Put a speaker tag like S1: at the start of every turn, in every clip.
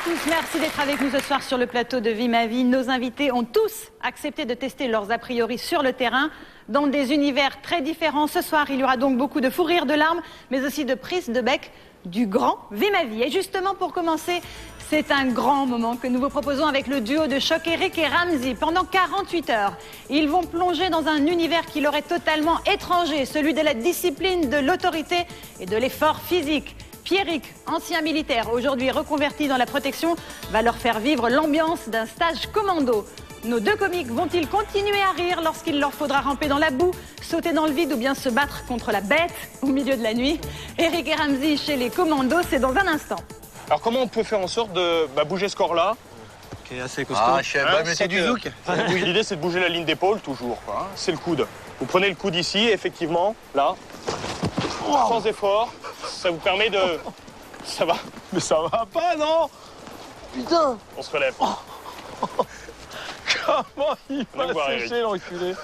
S1: tous, merci d'être avec nous ce soir sur le plateau de Vie ma vie. Nos invités ont tous accepté de tester leurs a priori sur le terrain dans des univers très différents. Ce soir, il y aura donc beaucoup de fou rire, de larmes, mais aussi de prises de bec du grand Vie ma vie. Et justement, pour commencer, c'est un grand moment que nous vous proposons avec le duo de choc Eric et Ramzy. Pendant 48 heures, ils vont plonger dans un univers qui leur est totalement étranger, celui de la discipline, de l'autorité et de l'effort physique. Pierrick, ancien militaire, aujourd'hui reconverti dans la protection, va leur faire vivre l'ambiance d'un stage commando. Nos deux comiques vont-ils continuer à rire lorsqu'il leur faudra ramper dans la boue, sauter dans le vide ou bien se battre contre la bête au milieu de la nuit? Eric et Ramzy chez les commandos, c'est dans un instant.
S2: Alors comment on peut faire en sorte de bouger ce corps-là?
S3: Qui est assez costaud.
S4: Ah, chef, mettez du zouk.
S2: L'idée, c'est de bouger la ligne d'épaule toujours, quoi, hein. C'est le coude. Vous prenez le coude ici, effectivement, là, sans effort. Ça vous permet de... Ça va?
S4: Mais ça va pas, non? Putain.
S2: On se relève.
S4: Comment il va sécher, l'enculé?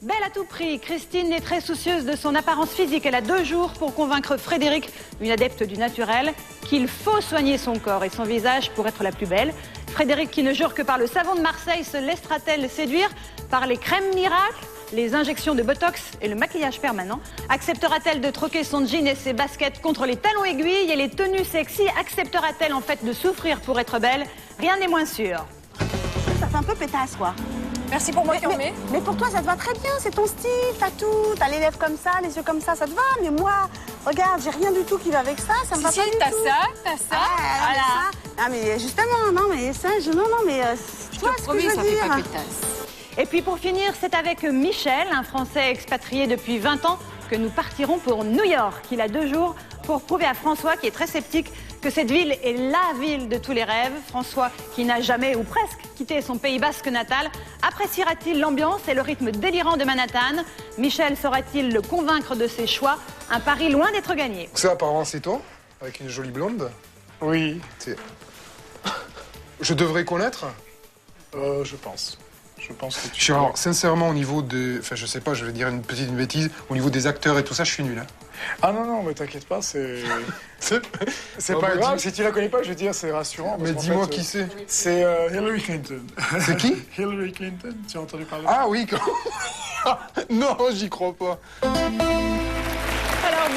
S1: Belle à tout prix, Christine est très soucieuse de son apparence physique. Elle a 2 jours pour convaincre Frédéric, une adepte du naturel, qu'il faut soigner son corps et son visage pour être la plus belle. Frédéric, qui ne jure que par le savon de Marseille, se laissera-t-elle séduire par les crèmes miracles, les injections de botox et le maquillage permanent? Acceptera-t-elle de troquer son jean et ses baskets contre les talons aiguilles et les tenues sexy? Acceptera-t-elle en fait de souffrir pour être belle? Rien n'est moins sûr.
S5: Ça fait un peu pétasse, quoi.
S6: Merci pour moi qui en mets.
S5: Mais pour toi, ça te va très bien, c'est ton style, t'as tout, t'as les lèvres comme ça, les yeux comme ça te va. Mais moi, regarde, j'ai rien du tout qui va avec ça, ça me va pas du tout.
S6: T'as ça.
S5: Voilà. Ah, mais justement, non, mais ça, tu vois ce que je veux dire.
S1: Et puis pour finir, c'est avec Michel, un Français expatrié depuis 20 ans, que nous partirons pour New York. Il a 2 jours pour prouver à François, qui est très sceptique, que cette ville est la ville de tous les rêves. François, qui n'a jamais ou presque quitté son Pays basque natal, appréciera-t-il l'ambiance et le rythme délirant de Manhattan? Michel saura-t-il le convaincre de ses choix? Un pari loin d'être gagné.
S7: Ça, apparemment, c'est toi, avec une jolie blonde.
S4: Oui.
S7: Je devrais connaître.
S4: Je pense. Je pense que tu...
S7: Alors, sincèrement, au niveau de... Enfin, je sais pas, je vais dire une petite bêtise. Au niveau des acteurs et tout ça, je suis nul. Hein.
S4: Ah non, mais t'inquiète pas, c'est... c'est
S7: Oh,
S4: pas
S7: bah,
S4: grave,
S7: dis...
S4: si tu la connais pas, je veux dire, c'est rassurant.
S7: Mais dis-moi qui c'est.
S4: C'est Hillary Clinton.
S7: C'est qui?
S4: Hillary Clinton, tu as entendu parler?
S7: Ah oui, non, j'y crois pas.
S1: Alors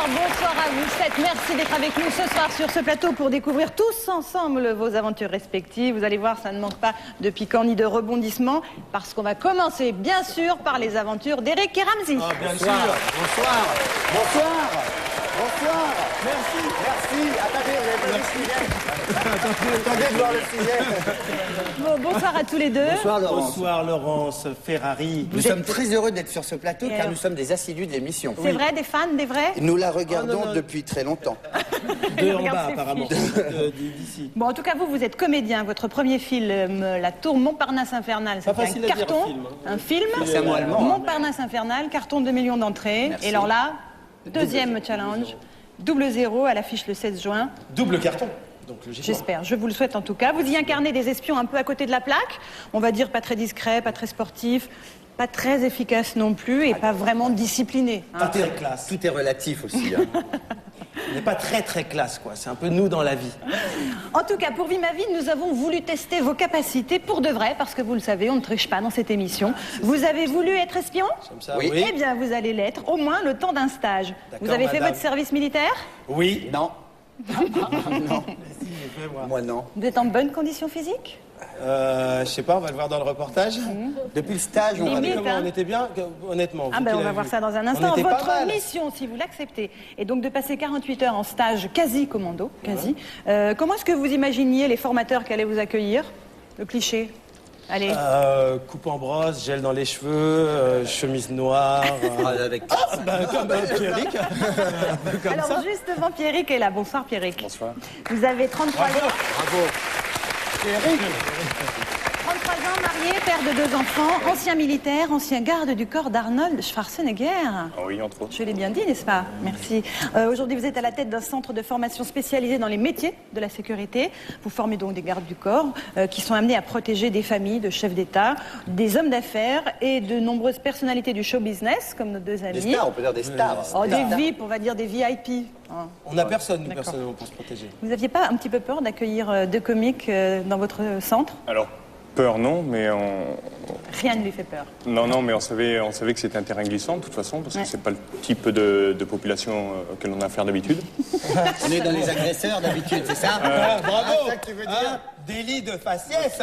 S1: bonsoir à vous 7. Merci d'être avec nous ce soir sur ce plateau pour découvrir tous ensemble vos aventures respectives. Vous allez voir, ça ne manque pas de piquant ni de rebondissement, parce qu'on va commencer bien sûr par les aventures d'Eric et Ramzy.
S3: Ah, bien sûr. Bonsoir.
S8: Merci. Attendez de voir le sujet.
S1: Bon, bonsoir à tous les deux.
S8: Bonsoir
S3: Laurence Ferrari.
S8: Nous sommes très heureux d'être sur ce plateau car nous sommes des assidus de l'émission.
S1: C'est vrai, des fans, des vrais?
S8: Nous la regardons depuis très longtemps.
S3: 2 en bas apparemment. D'ici.
S1: Bon, en tout cas, vous êtes comédien. Votre premier film, La Tour Montparnasse Infernale, c'est un carton. Un film.
S8: C'est un mot allemand.
S1: Montparnasse Infernale, carton 2 millions d'entrées.
S8: Merci.
S1: Et alors là, deuxième challenge. 0-0 à l'affiche le 16 juin.
S3: Double carton.
S1: J'espère, je vous le souhaite en tout cas. Vous y incarnez des espions un peu à côté de la plaque. On va dire pas très discrets, pas très sportifs, pas très efficaces non plus et pas vraiment disciplinés.
S3: Pas très classe.
S8: Tout est relatif aussi. Hein.
S3: On n'est pas très classe, quoi. C'est un peu nous dans la vie.
S1: En tout cas, pour Vie ma vie, nous avons voulu tester vos capacités pour de vrai, parce que vous le savez, on ne triche pas dans cette émission. Vous avez voulu être espion?
S3: Comme ça,
S8: Oui.
S1: Eh bien, vous allez l'être, au moins le temps d'un stage.
S3: D'accord,
S1: Vous avez fait
S3: madame.
S1: votre service militaire?
S3: Oui.
S8: Non. Non.
S3: Si, j'ai fait, moi.
S8: Moi non.
S1: Vous êtes en bonne condition physique?
S3: Je sais pas, on va le voir dans le reportage.
S8: Depuis le stage, on va
S1: Limite,
S3: Comment
S1: hein.
S3: on était bien, honnêtement.
S1: Ah
S3: vous
S1: ben
S3: qui
S1: on va
S3: l'avez
S1: voir
S3: vu.
S1: ça dans un
S3: On
S1: instant.
S3: était pas
S1: Votre
S3: mal.
S1: mission, si vous l'acceptez, est donc de passer 48 heures en stage quasi commando, quasi. Comment est-ce que vous imaginiez les formateurs qui allaient vous accueillir? Le cliché. Allez.
S3: Coupe en brosse, gel dans les cheveux, chemise noire.
S8: avec...
S3: Comme Pierrick. Comme
S1: Alors
S3: ça.
S1: justement, Pierrick est là. Bonsoir Pierrick.
S8: Bonsoir.
S1: Vous avez 33 ans.
S8: Bravo.
S1: marié, père de 2 enfants, ancien militaire, ancien garde du corps d'Arnold Schwarzenegger.
S2: Ah oui, entre autres.
S1: Je l'ai bien dit, n'est-ce pas? Merci. Aujourd'hui, vous êtes à la tête d'un centre de formation spécialisé dans les métiers de la sécurité. Vous formez donc des gardes du corps qui sont amenés à protéger des familles de chefs d'État, des hommes d'affaires et de nombreuses personnalités du show business, comme nos 2 amis.
S8: Des stars, on peut dire des stars.
S1: Oh, des VIP, on va dire des VIP. Hein.
S3: On n'a personne, nous,
S1: D'accord.
S3: personnellement, pour se protéger.
S1: Vous n'aviez pas un petit peu peur d'accueillir 2 comiques dans votre centre?
S2: Alors, peur, non, mais
S1: Rien ne lui fait peur.
S2: Non, mais on savait que c'était un terrain glissant, de toute façon, parce que c'est pas le type de population auquel on a affaire d'habitude.
S8: On est dans les agresseurs d'habitude, c'est ça?
S3: Bravo.
S8: C'est ça que tu veux dire?
S3: Délit de faciès.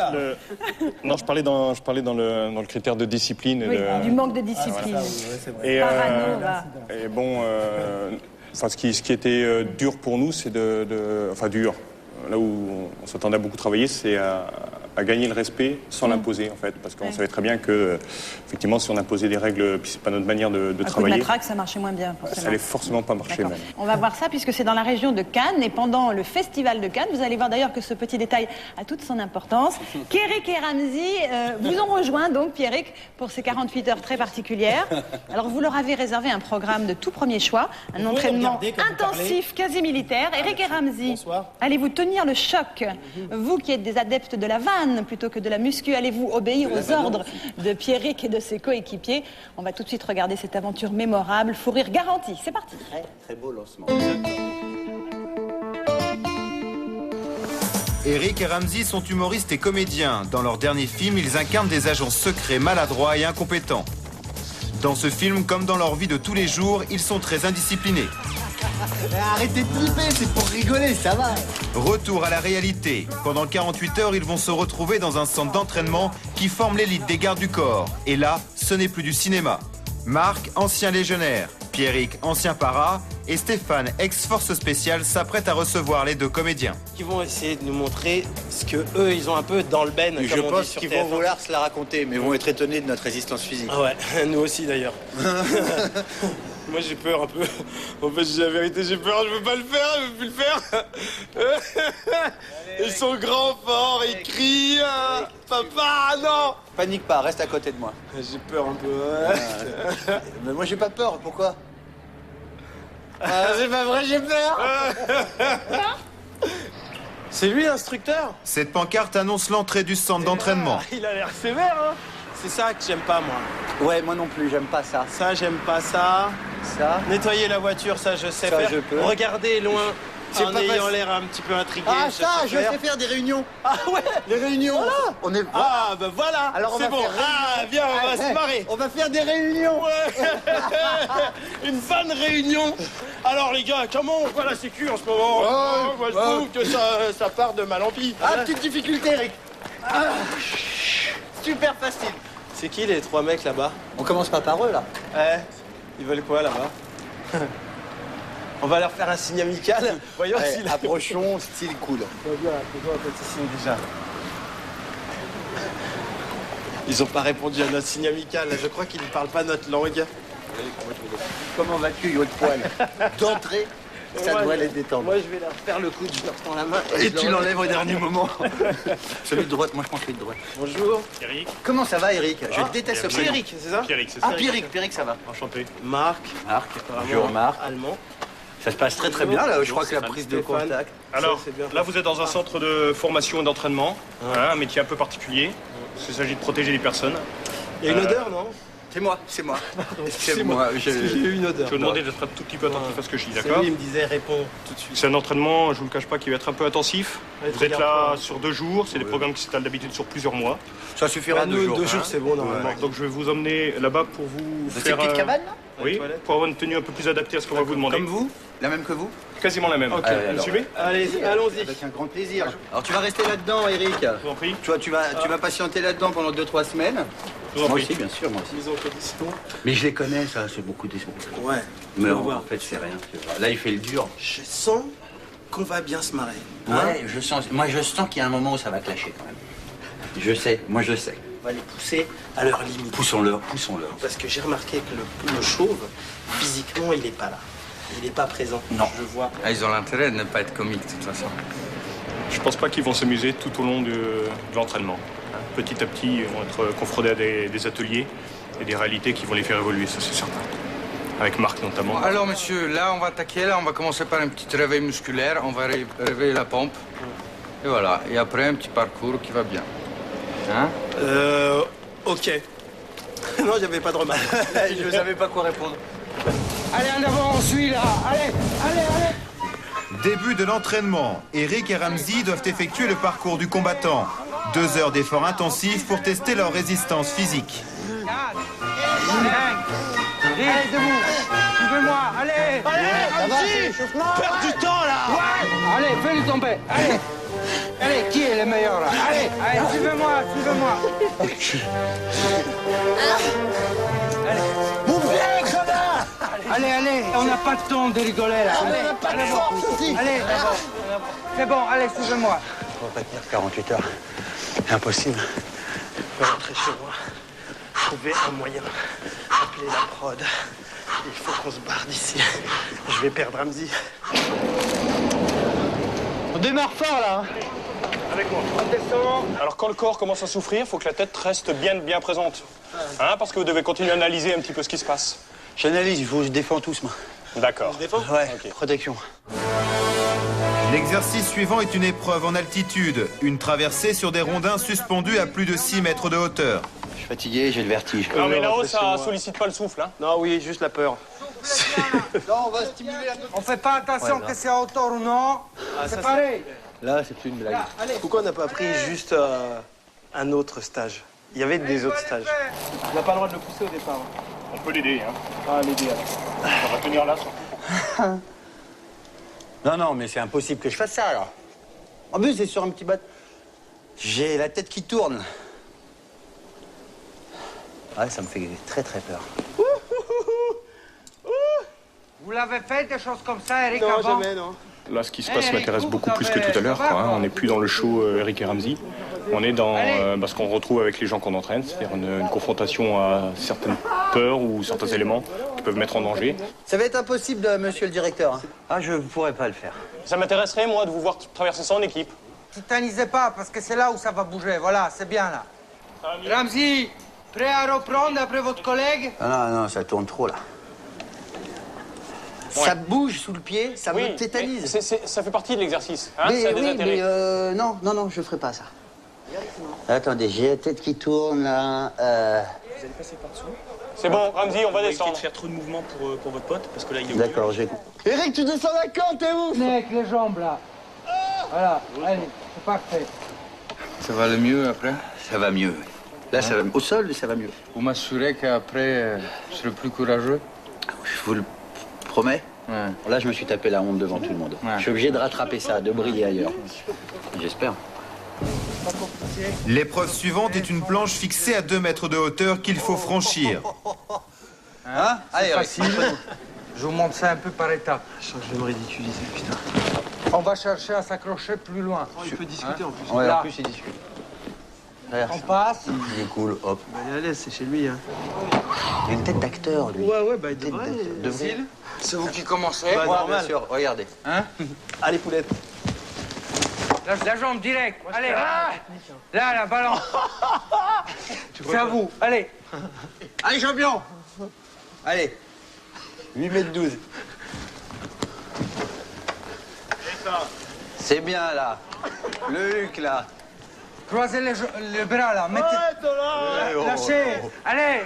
S2: Non, je parlais dans le critère de discipline.
S1: Oui, du manque de discipline.
S2: Et,
S1: Parano, va.
S2: et bon, ce qui était dur pour nous, c'est enfin dur. Là où on s'attendait à beaucoup travailler, c'est à gagner le respect sans l'imposer, en fait, parce qu'on savait très bien que, effectivement, si on imposait des règles, puis c'est pas notre manière de
S1: Un coup de
S2: travailler,
S1: matraque, ça marchait moins bien, forcément.
S2: ça allait forcément pas marcher
S1: D'accord.
S2: même.
S1: On va voir ça puisque c'est dans la région de Cannes et pendant le festival de Cannes, vous allez voir d'ailleurs que ce petit détail a toute son importance. Pierrick et Ramzy vous ont rejoint donc, Pierrick, pour ces 48 heures très particulières. Alors vous leur avez réservé un programme de tout premier choix, un entraînement
S3: regarder quand vous
S1: intensif, quasi militaire. Eric et Ramzy,
S3: Bonsoir.
S1: allez-vous tenir le choc? Vous qui êtes des adeptes de la vanne plutôt que de la muscu, allez-vous obéir aux ordres de Pierrick et de ses coéquipiers? On va tout de suite regarder cette aventure mémorable, fou rire garanti. C'est parti.
S8: Très, très beau lancement.
S9: Eric et Ramzy sont humoristes et comédiens. Dans leur dernier film, ils incarnent des agents secrets, maladroits et incompétents. Dans ce film, comme dans leur vie de tous les jours, ils sont très indisciplinés.
S8: Arrêtez de flipper, c'est pour rigoler, ça va.
S9: Retour à la réalité. Pendant 48 heures, ils vont se retrouver dans un centre d'entraînement qui forme l'élite des gardes du corps. Et là, ce n'est plus du cinéma. Marc, ancien légionnaire, Pierrick, ancien para, et Stéphane, ex-force spéciale, s'apprête à recevoir les 2 comédiens.
S3: Qui vont essayer de nous montrer ce que eux, ils ont un peu dans le ben.
S8: Je
S3: comme on dit
S8: pense
S3: sur
S8: qu'ils vont
S3: TF1.
S8: vouloir se la raconter, mais vont être étonnés de notre résistance physique.
S3: Ah ouais, nous aussi d'ailleurs. Moi j'ai peur un peu. En fait, j'ai la vérité, j'ai peur, je veux pas le faire, je veux plus le faire. Ils sont grands, forts, ils crient. Papa, non.
S8: Panique pas, reste à côté de moi.
S3: J'ai peur un peu.
S8: Mais moi j'ai pas peur, pourquoi?
S3: C'est pas vrai, j'ai peur. C'est lui l'instructeur?
S9: Cette pancarte annonce l'entrée du centre d'entraînement.
S3: Il a l'air sévère, hein. C'est ça que j'aime pas, moi.
S8: Ouais, moi non plus, j'aime pas ça.
S3: Ça, j'aime pas ça.
S8: Ça?
S3: Nettoyer la voiture, ça, je sais
S8: Ça,
S3: faire.
S8: je peux.
S3: Regarder loin,
S8: C'est
S3: en
S8: pas
S3: ayant
S8: facile.
S3: l'air un petit peu intrigué.
S8: Ah ça, je
S3: faire.
S8: sais faire des réunions.
S3: Ah ouais.
S8: Les réunions. Voilà. On est.
S3: Ah, bah voilà.
S8: Alors on
S3: c'est
S8: va
S3: bon.
S8: faire
S3: Ah, viens, on va se marrer.
S8: On va faire des réunions.
S3: Une bonne réunion. Alors les gars, comment on voit la sécu en ce moment? Moi je trouve que ça part de mal en pis.
S8: Ah, petite difficulté, Eric. Ah, super facile.
S3: C'est qui les 3 mecs là-bas?
S8: On commence pas par eux, là.
S3: Ils veulent quoi là-bas? On va leur faire un signe amical. Voyons s'il a...
S8: Approchons, style coude.
S3: Fais-toi un petit signe déjà. Ils ont pas répondu à notre signe amical. Je crois qu'ils ne parlent pas notre langue.
S8: Comment vas-tu, haut de poil? D'entrée, ça
S3: Moi,
S8: doit les détendre.
S3: Moi, je vais leur faire le coup, je leur tends la main.
S8: Et
S3: je
S8: tu
S3: leur-
S8: l'enlèves au dernier moment. Celui de droite, moi je prends celui de droite.
S3: Bonjour.
S2: Pierrick,
S8: Comment ça va, Eric? Je déteste ce prénom.
S3: Pierrick, c'est ça?
S2: Pierrick, c'est ça.
S8: Ah, Pierrick, ça va.
S2: Enchanté.
S3: Marc.
S8: Marc,
S3: apparemment
S8: bonjour Marc.
S3: Allemand.
S8: Ça se passe très très bien, là. Je crois que la
S2: Stéphane.
S8: prise de
S3: Stéphane.
S8: contact.
S2: Alors,
S3: Ça, c'est bien.
S2: là, vous êtes dans un centre de formation et d'entraînement, hein, un métier un peu particulier. Il s'agit de protéger les personnes.
S3: Il y a une odeur, non?
S8: C'est moi, c'est moi.
S3: C'est moi. J'ai eu une odeur.
S2: Je vais vous demander d'être un tout petit peu attentif à ce que je dis,
S3: C'est
S2: d'accord?
S3: lui, il me disait réponds tout de suite.
S2: C'est un entraînement, je vous le cache pas, qui va être un peu intensif.
S3: Ouais,
S2: Vous êtes
S3: regarde
S2: là
S3: pas.
S2: sur 2 jours, c'est des programmes qui s'étalent d'habitude sur plusieurs mois.
S8: Ça suffira
S3: Nous,
S8: 2 jours.
S3: 2 jours,
S8: hein.
S3: c'est bon normalement.
S2: Donc je vais vous emmener là-bas pour vous
S8: Cette
S2: faire...
S8: petite cabane, là?
S2: Oui,
S3: Les toilettes.
S2: pour avoir une tenue un peu plus adaptée à ce qu'on va vous demander.
S8: Comme vous? La même que vous?
S2: Quasiment la même.
S3: Ok.
S2: Vous me
S8: alors.
S2: suivez?
S3: Allez, allons-y.
S8: Avec un grand plaisir. Alors tu vas rester là-dedans, Eric.
S2: Je vous en prie.
S8: Tu vas patienter là-dedans pendant 2-3 semaines.
S2: Je vous en
S8: Moi
S2: prie.
S8: aussi, bien sûr, moi aussi.
S3: Mise en condition.
S8: Mais je les connais, ça, c'est beaucoup des...
S3: Ouais.
S8: Mais
S3: On va
S8: en
S3: voir.
S8: fait, c'est rien. tu vois. Là, il fait le dur.
S3: Je sens qu'on va bien se marrer. Hein?
S8: Ouais, je sens qu'il y a un moment où ça va clasher quand même. Je sais, moi je sais.
S3: On va les pousser à leur limite.
S8: Poussons-leur.
S3: Parce que j'ai remarqué que le chauve, physiquement, il n'est pas là. Il n'est pas présent.
S8: Non.
S3: Je vois.
S10: Ah, ils ont l'intérêt de ne pas être comiques, de toute façon.
S2: Je pense pas qu'ils vont s'amuser tout au long de l'entraînement. petit à petit, ils vont être confrontés à des ateliers et des réalités qui vont les faire évoluer, ça c'est certain. Avec Marc notamment.
S10: Alors monsieur, là on va attaquer, là on va commencer par un petit réveil musculaire, on va réveiller la pompe. Et voilà, et après un petit parcours qui va bien. Hein?
S3: Ok. Non, j'avais pas de remarque. Je ne savais pas quoi répondre.
S10: Allez en avant, on suit là, allez.
S9: Début de l'entraînement. Eric et Ramzi doivent effectuer le parcours du combattant. 2 heures d'efforts intensifs pour tester leur résistance physique.
S10: Allez, debout, suivez-moi, allez.
S3: Perds du temps là.
S10: Ouais. Allez, fais-le tomber, allez. Allez, qui est le meilleur là? Allez, suivez-moi.
S3: Mon bien, connard.
S10: Allez, on n'a pas de temps de rigoler là.
S3: On n'a pas de force aussi.
S10: Allez, c'est bon, allez, suivez-moi.
S8: On va pas tenir 48 heures. Impossible.
S3: Je vais rentrer chez moi. Trouver un moyen. Appeler la prod. Il faut qu'on se barre d'ici. Je vais perdre Ramzi. On démarre fort là.
S2: Avec moi. Alors quand le corps commence à souffrir, il faut que la tête reste bien présente. Hein, parce que vous devez continuer à analyser un petit peu ce qui se passe.
S8: J'analyse, je défends tous, moi.
S2: D'accord.
S8: Ouais,
S2: Ok.
S8: protection.
S9: L'exercice suivant est une épreuve en altitude. Une traversée sur des rondins suspendus à plus de 6 mètres de hauteur.
S8: Je suis fatigué, j'ai le vertige.
S2: Non mais là-haut, ça sollicite pas le souffle. Hein.
S3: Non, oui, juste la peur.
S10: On fait pas attention que c'est à hauteur ou non. C'est pareil.
S8: Là, c'est plus une blague.
S3: Pourquoi on n'a pas pris juste un autre stage? Il y avait des autres stages. On n'a pas le droit de le pousser au départ.
S2: On peut l'aider. Hein.
S3: Ah, l'aider alors.
S2: On va tenir là.
S8: Non, mais c'est impossible que je fasse ça, alors. En plus, c'est sur un petit bateau. J'ai la tête qui tourne. Ouais, ça me fait très peur.
S10: Vous l'avez fait des choses comme ça, Eric,
S3: Non,
S10: avant?
S3: jamais, non.
S2: Là, ce qui se passe m'intéresse beaucoup plus que tout à l'heure. On n'est plus dans le show Eric et Ramzi. On est dans ce qu'on retrouve avec les gens qu'on entraîne, c'est-à-dire une confrontation à certaines peurs ou certains éléments qui peuvent mettre en danger.
S8: Ça va être impossible, monsieur le directeur. Ah, je ne pourrais pas le faire.
S2: Ça m'intéresserait, moi, de vous voir traverser ça en équipe.
S10: Titanisez pas, parce que c'est là où ça va bouger. Voilà, c'est bien là. Ramzi, prêt à reprendre après votre collègue?
S8: Ah non, ça tourne trop, là.
S2: Ouais.
S8: Ça bouge sous le pied, ça me tétanise.
S2: Ça fait partie de l'exercice. Hein,
S8: Mais
S2: ça a des
S8: oui,
S2: intérêts.
S8: mais non, je ferai pas ça. Attendez, j'ai la tête qui tourne, là.
S3: Vous allez passer par-dessous.
S2: C'est bon, Ramzi, on va descendre.
S3: Éviter de faire trop de mouvements pour votre pote, parce que là, il est
S8: D'accord, j'ai... Eric, tu descends la corde, t'es ouf!
S10: Avec les jambes là. Voilà, allez, c'est parfait. Ça va le mieux après?
S8: Ça va mieux. Là, ça va... Au sol, ça va mieux.
S10: Vous m'assurez qu'après, je serai plus courageux?
S8: Je vous le promets.
S10: Ouais.
S8: Là, je me suis tapé la honte devant tout le monde.
S10: Ouais.
S8: Je suis obligé de rattraper ça, de briller ailleurs. J'espère.
S9: L'épreuve suivante est une planche fixée à 2 mètres de hauteur qu'il faut franchir.
S8: Hein? Allez,
S10: C'est facile. Je vous montre ça un peu par étapes.
S3: Je vais me ridiculiser, putain.
S10: On va chercher à s'accrocher plus loin.
S3: Il peut discuter en plus.
S8: Ouais,
S10: Là.
S8: en plus, il discute.
S10: On passe.
S8: Il est cool, hop.
S3: Allez, allez, c'est chez lui. Hein.
S8: Il a une tête d'acteur, lui.
S3: Ouais, bah il
S8: Tête
S3: devrait.
S8: devrait.
S10: C'est vous qui commencez.
S3: Bah,
S8: Ouais,
S3: normal.
S8: bien sûr, regardez.
S10: Hein?
S3: Allez, poulette.
S10: La jambe direct. Allez. Là, la balance. C'est à vous. Allez.
S8: Allez, champion! Allez. 8 mètres 12. C'est bien, là. Le Luc, là.
S10: Croisez les bras là. Mettez. Lâchez. Allez.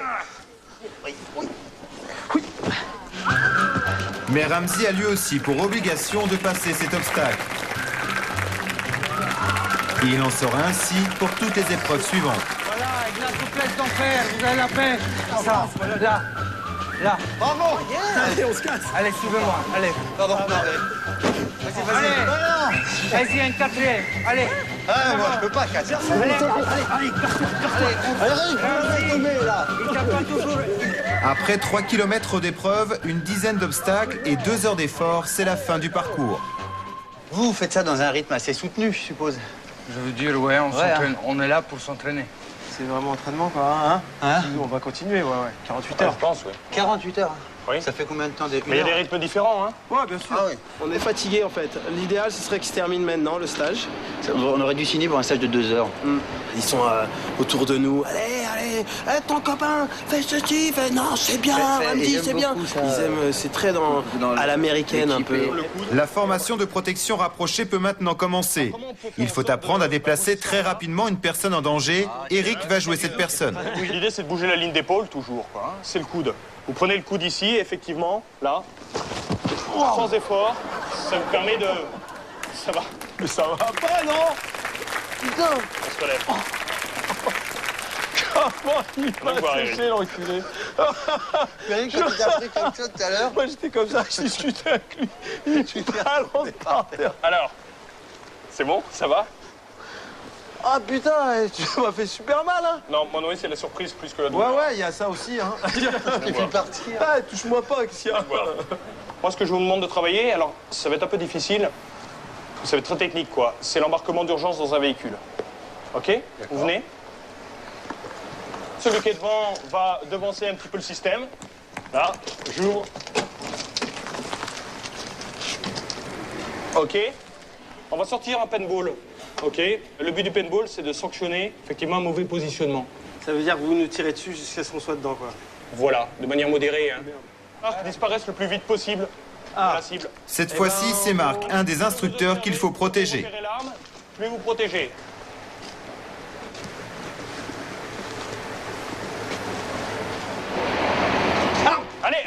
S9: Mais Ramzi a lui aussi pour obligation de passer cet obstacle. Et il en sera ainsi pour toutes les épreuves suivantes.
S10: Voilà, avec la souplesse d'enfer, vous avez la paix. Ça, là, là.
S3: Bravo. Allez, on se casse.
S10: Allez, suivez-moi, allez.
S3: Pardon, non,
S10: Allez, vas-y, un quatrième, allez.
S8: Ah, moi, je peux pas casser.
S10: Allez,
S8: là.
S10: il tape pas toujours.
S9: Après 3 km d'épreuve, une dizaine d'obstacles et 2 heures d'effort, c'est la fin du parcours.
S8: Vous faites ça dans un rythme assez soutenu, je suppose.
S10: Je veux dire, ouais, on
S8: Ouais,
S10: s'entraîne. On est là pour s'entraîner.
S3: c'est vraiment entraînement, quoi, hein? Nous, on va continuer, ouais. 48 heures.
S2: Je pense, oui.
S8: 48 heures.
S2: Oui.
S8: Ça fait combien de temps des...
S2: Mais il y a des rythmes différents, hein.
S3: Ouais, bien sûr.
S8: Ah oui.
S3: On est fatigué, en fait. L'idéal, ce serait qu'il se termine maintenant, le stage.
S8: On aurait dû signer pour un stage de 2 heures.
S3: Ils sont autour de nous. Allez, ton copain, fais ceci, fais... Non, c'est bien, Ramzi, c'est bien. Ils aiment, c'est très à l'américaine, un peu.
S9: La formation de protection rapprochée peut maintenant commencer. Il faut apprendre à déplacer très rapidement une personne en danger. Eric va jouer cette personne.
S2: Oui, l'idée, c'est de bouger la ligne d'épaule, toujours, quoi. C'est le coude. Vous prenez le coude ici, effectivement, là, sans effort. Ça vous permet de... Ça va.
S3: Mais ça va pas, non? Putain!
S2: On se relève.
S3: Comment il
S2: On va
S3: m'a
S2: voir,
S3: séché, l'enculé?
S8: Eric, quand tu as appris quelque chose tout à l'heure.
S3: Moi, j'étais comme ça, je discutais avec lui. Il balance par terre.
S2: Alors, c'est bon? Ça va?
S3: Ah putain, tu m'as fait super mal, hein?
S2: Non, moi, oui, c'est la surprise plus que la douleur.
S3: Ouais, il y a ça aussi, hein.
S8: Il fait partir.
S3: Ah, touche-moi pas, qu'est-ce qu'il y a?
S2: Voilà. Moi, ce que je vous demande de travailler, alors, ça va être un peu difficile. Ça va être très technique, quoi. C'est l'embarquement d'urgence dans un véhicule. OK? Vous venez? Celui qui est devant va devancer un petit peu le système. Là, j'ouvre. OK? On va sortir un paintball. OK? Le but du paintball, c'est de sanctionner, effectivement, un mauvais positionnement.
S3: Ça veut dire que vous nous tirez dessus jusqu'à ce qu'on soit dedans, quoi.
S2: Voilà, de manière modérée, hein. Qui disparaissent le plus vite possible de la cible.
S9: Cette fois-ci, c'est Marc, un des instructeurs qu'il faut protéger.
S2: Vous repérez l'arme, je vais vous protéger. Allez!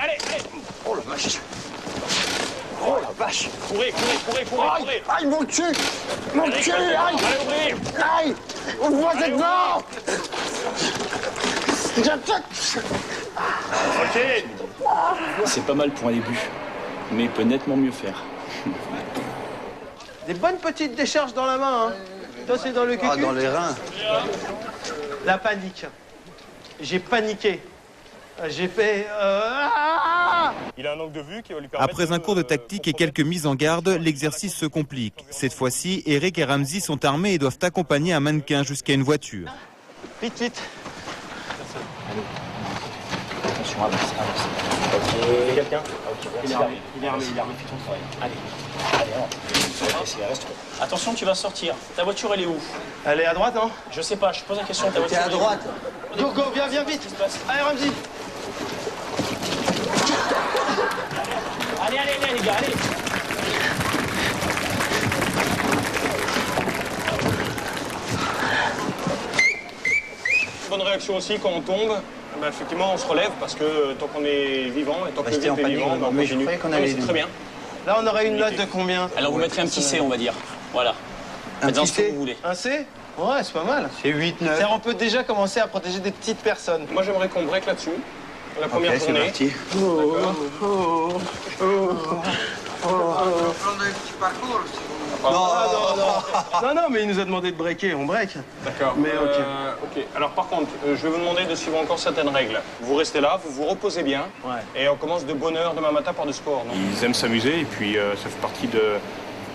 S8: Oh la vache. Oh la vache.
S2: Courez!
S8: Aïe, mon cul. Mon cul, aïe.
S2: Allez, ouvrez!
S8: Aïe. Ouvre-moi cette porte.
S2: OK!
S11: C'est pas mal pour un début, mais il peut nettement mieux faire.
S3: Des bonnes petites décharges dans la main, hein. Toi, c'est dans le cul.
S8: Ah, dans les reins.
S3: La panique. J'ai paniqué. J'ai fait...
S2: Il a un angle de vue qui va lui permettre...
S9: Après un cours de tactique et quelques mises en garde, l'exercice se complique. Cette fois-ci, Eric et Ramzi sont armés et doivent accompagner un mannequin jusqu'à une voiture.
S3: Vite.
S11: Attention, avance.
S2: C'est quelqu'un?
S11: Il est armé, fais ton travail. Allez, reste. Attention, tu vas sortir. Ta voiture, elle est où?
S3: Elle est à droite, hein?
S11: Je sais pas, je pose la question. Ta
S8: T'es
S11: voiture,
S8: à droite.
S3: Go, viens vite. Allez, Ramzi.
S11: Allez, les gars, allez.
S2: Bonne réaction aussi quand on tombe. Ben, effectivement, on se relève parce que tant qu'on est vivant et tant que le vivant est vivant, ben, on
S8: mais je
S2: continue.
S8: croyais qu'on
S2: Non,
S8: allait...
S2: mais c'est très bien.
S3: Là, on aurait une note de combien?
S11: Alors, vous mettrez un petit C, on va dire. Voilà. Faites-en ce que vous voulez.
S3: Un C? Ouais, c'est pas mal.
S8: C'est 8, 9.
S3: C'est-à-dire, on peut déjà commencer à protéger des petites personnes.
S2: Moi, j'aimerais qu'on break là-dessus. La première
S8: Ok, c'est
S2: journée.
S8: parti.
S3: Non, mais il nous a demandé de breaker, on break.
S2: D'accord.
S3: Mais
S2: ok. Alors par contre, je vais vous demander de suivre encore certaines règles. Vous restez là, vous vous reposez bien.
S3: Ouais.
S2: Et on commence de bonne heure demain matin par du sport. Non? Ils aiment s'amuser et puis ça fait partie de,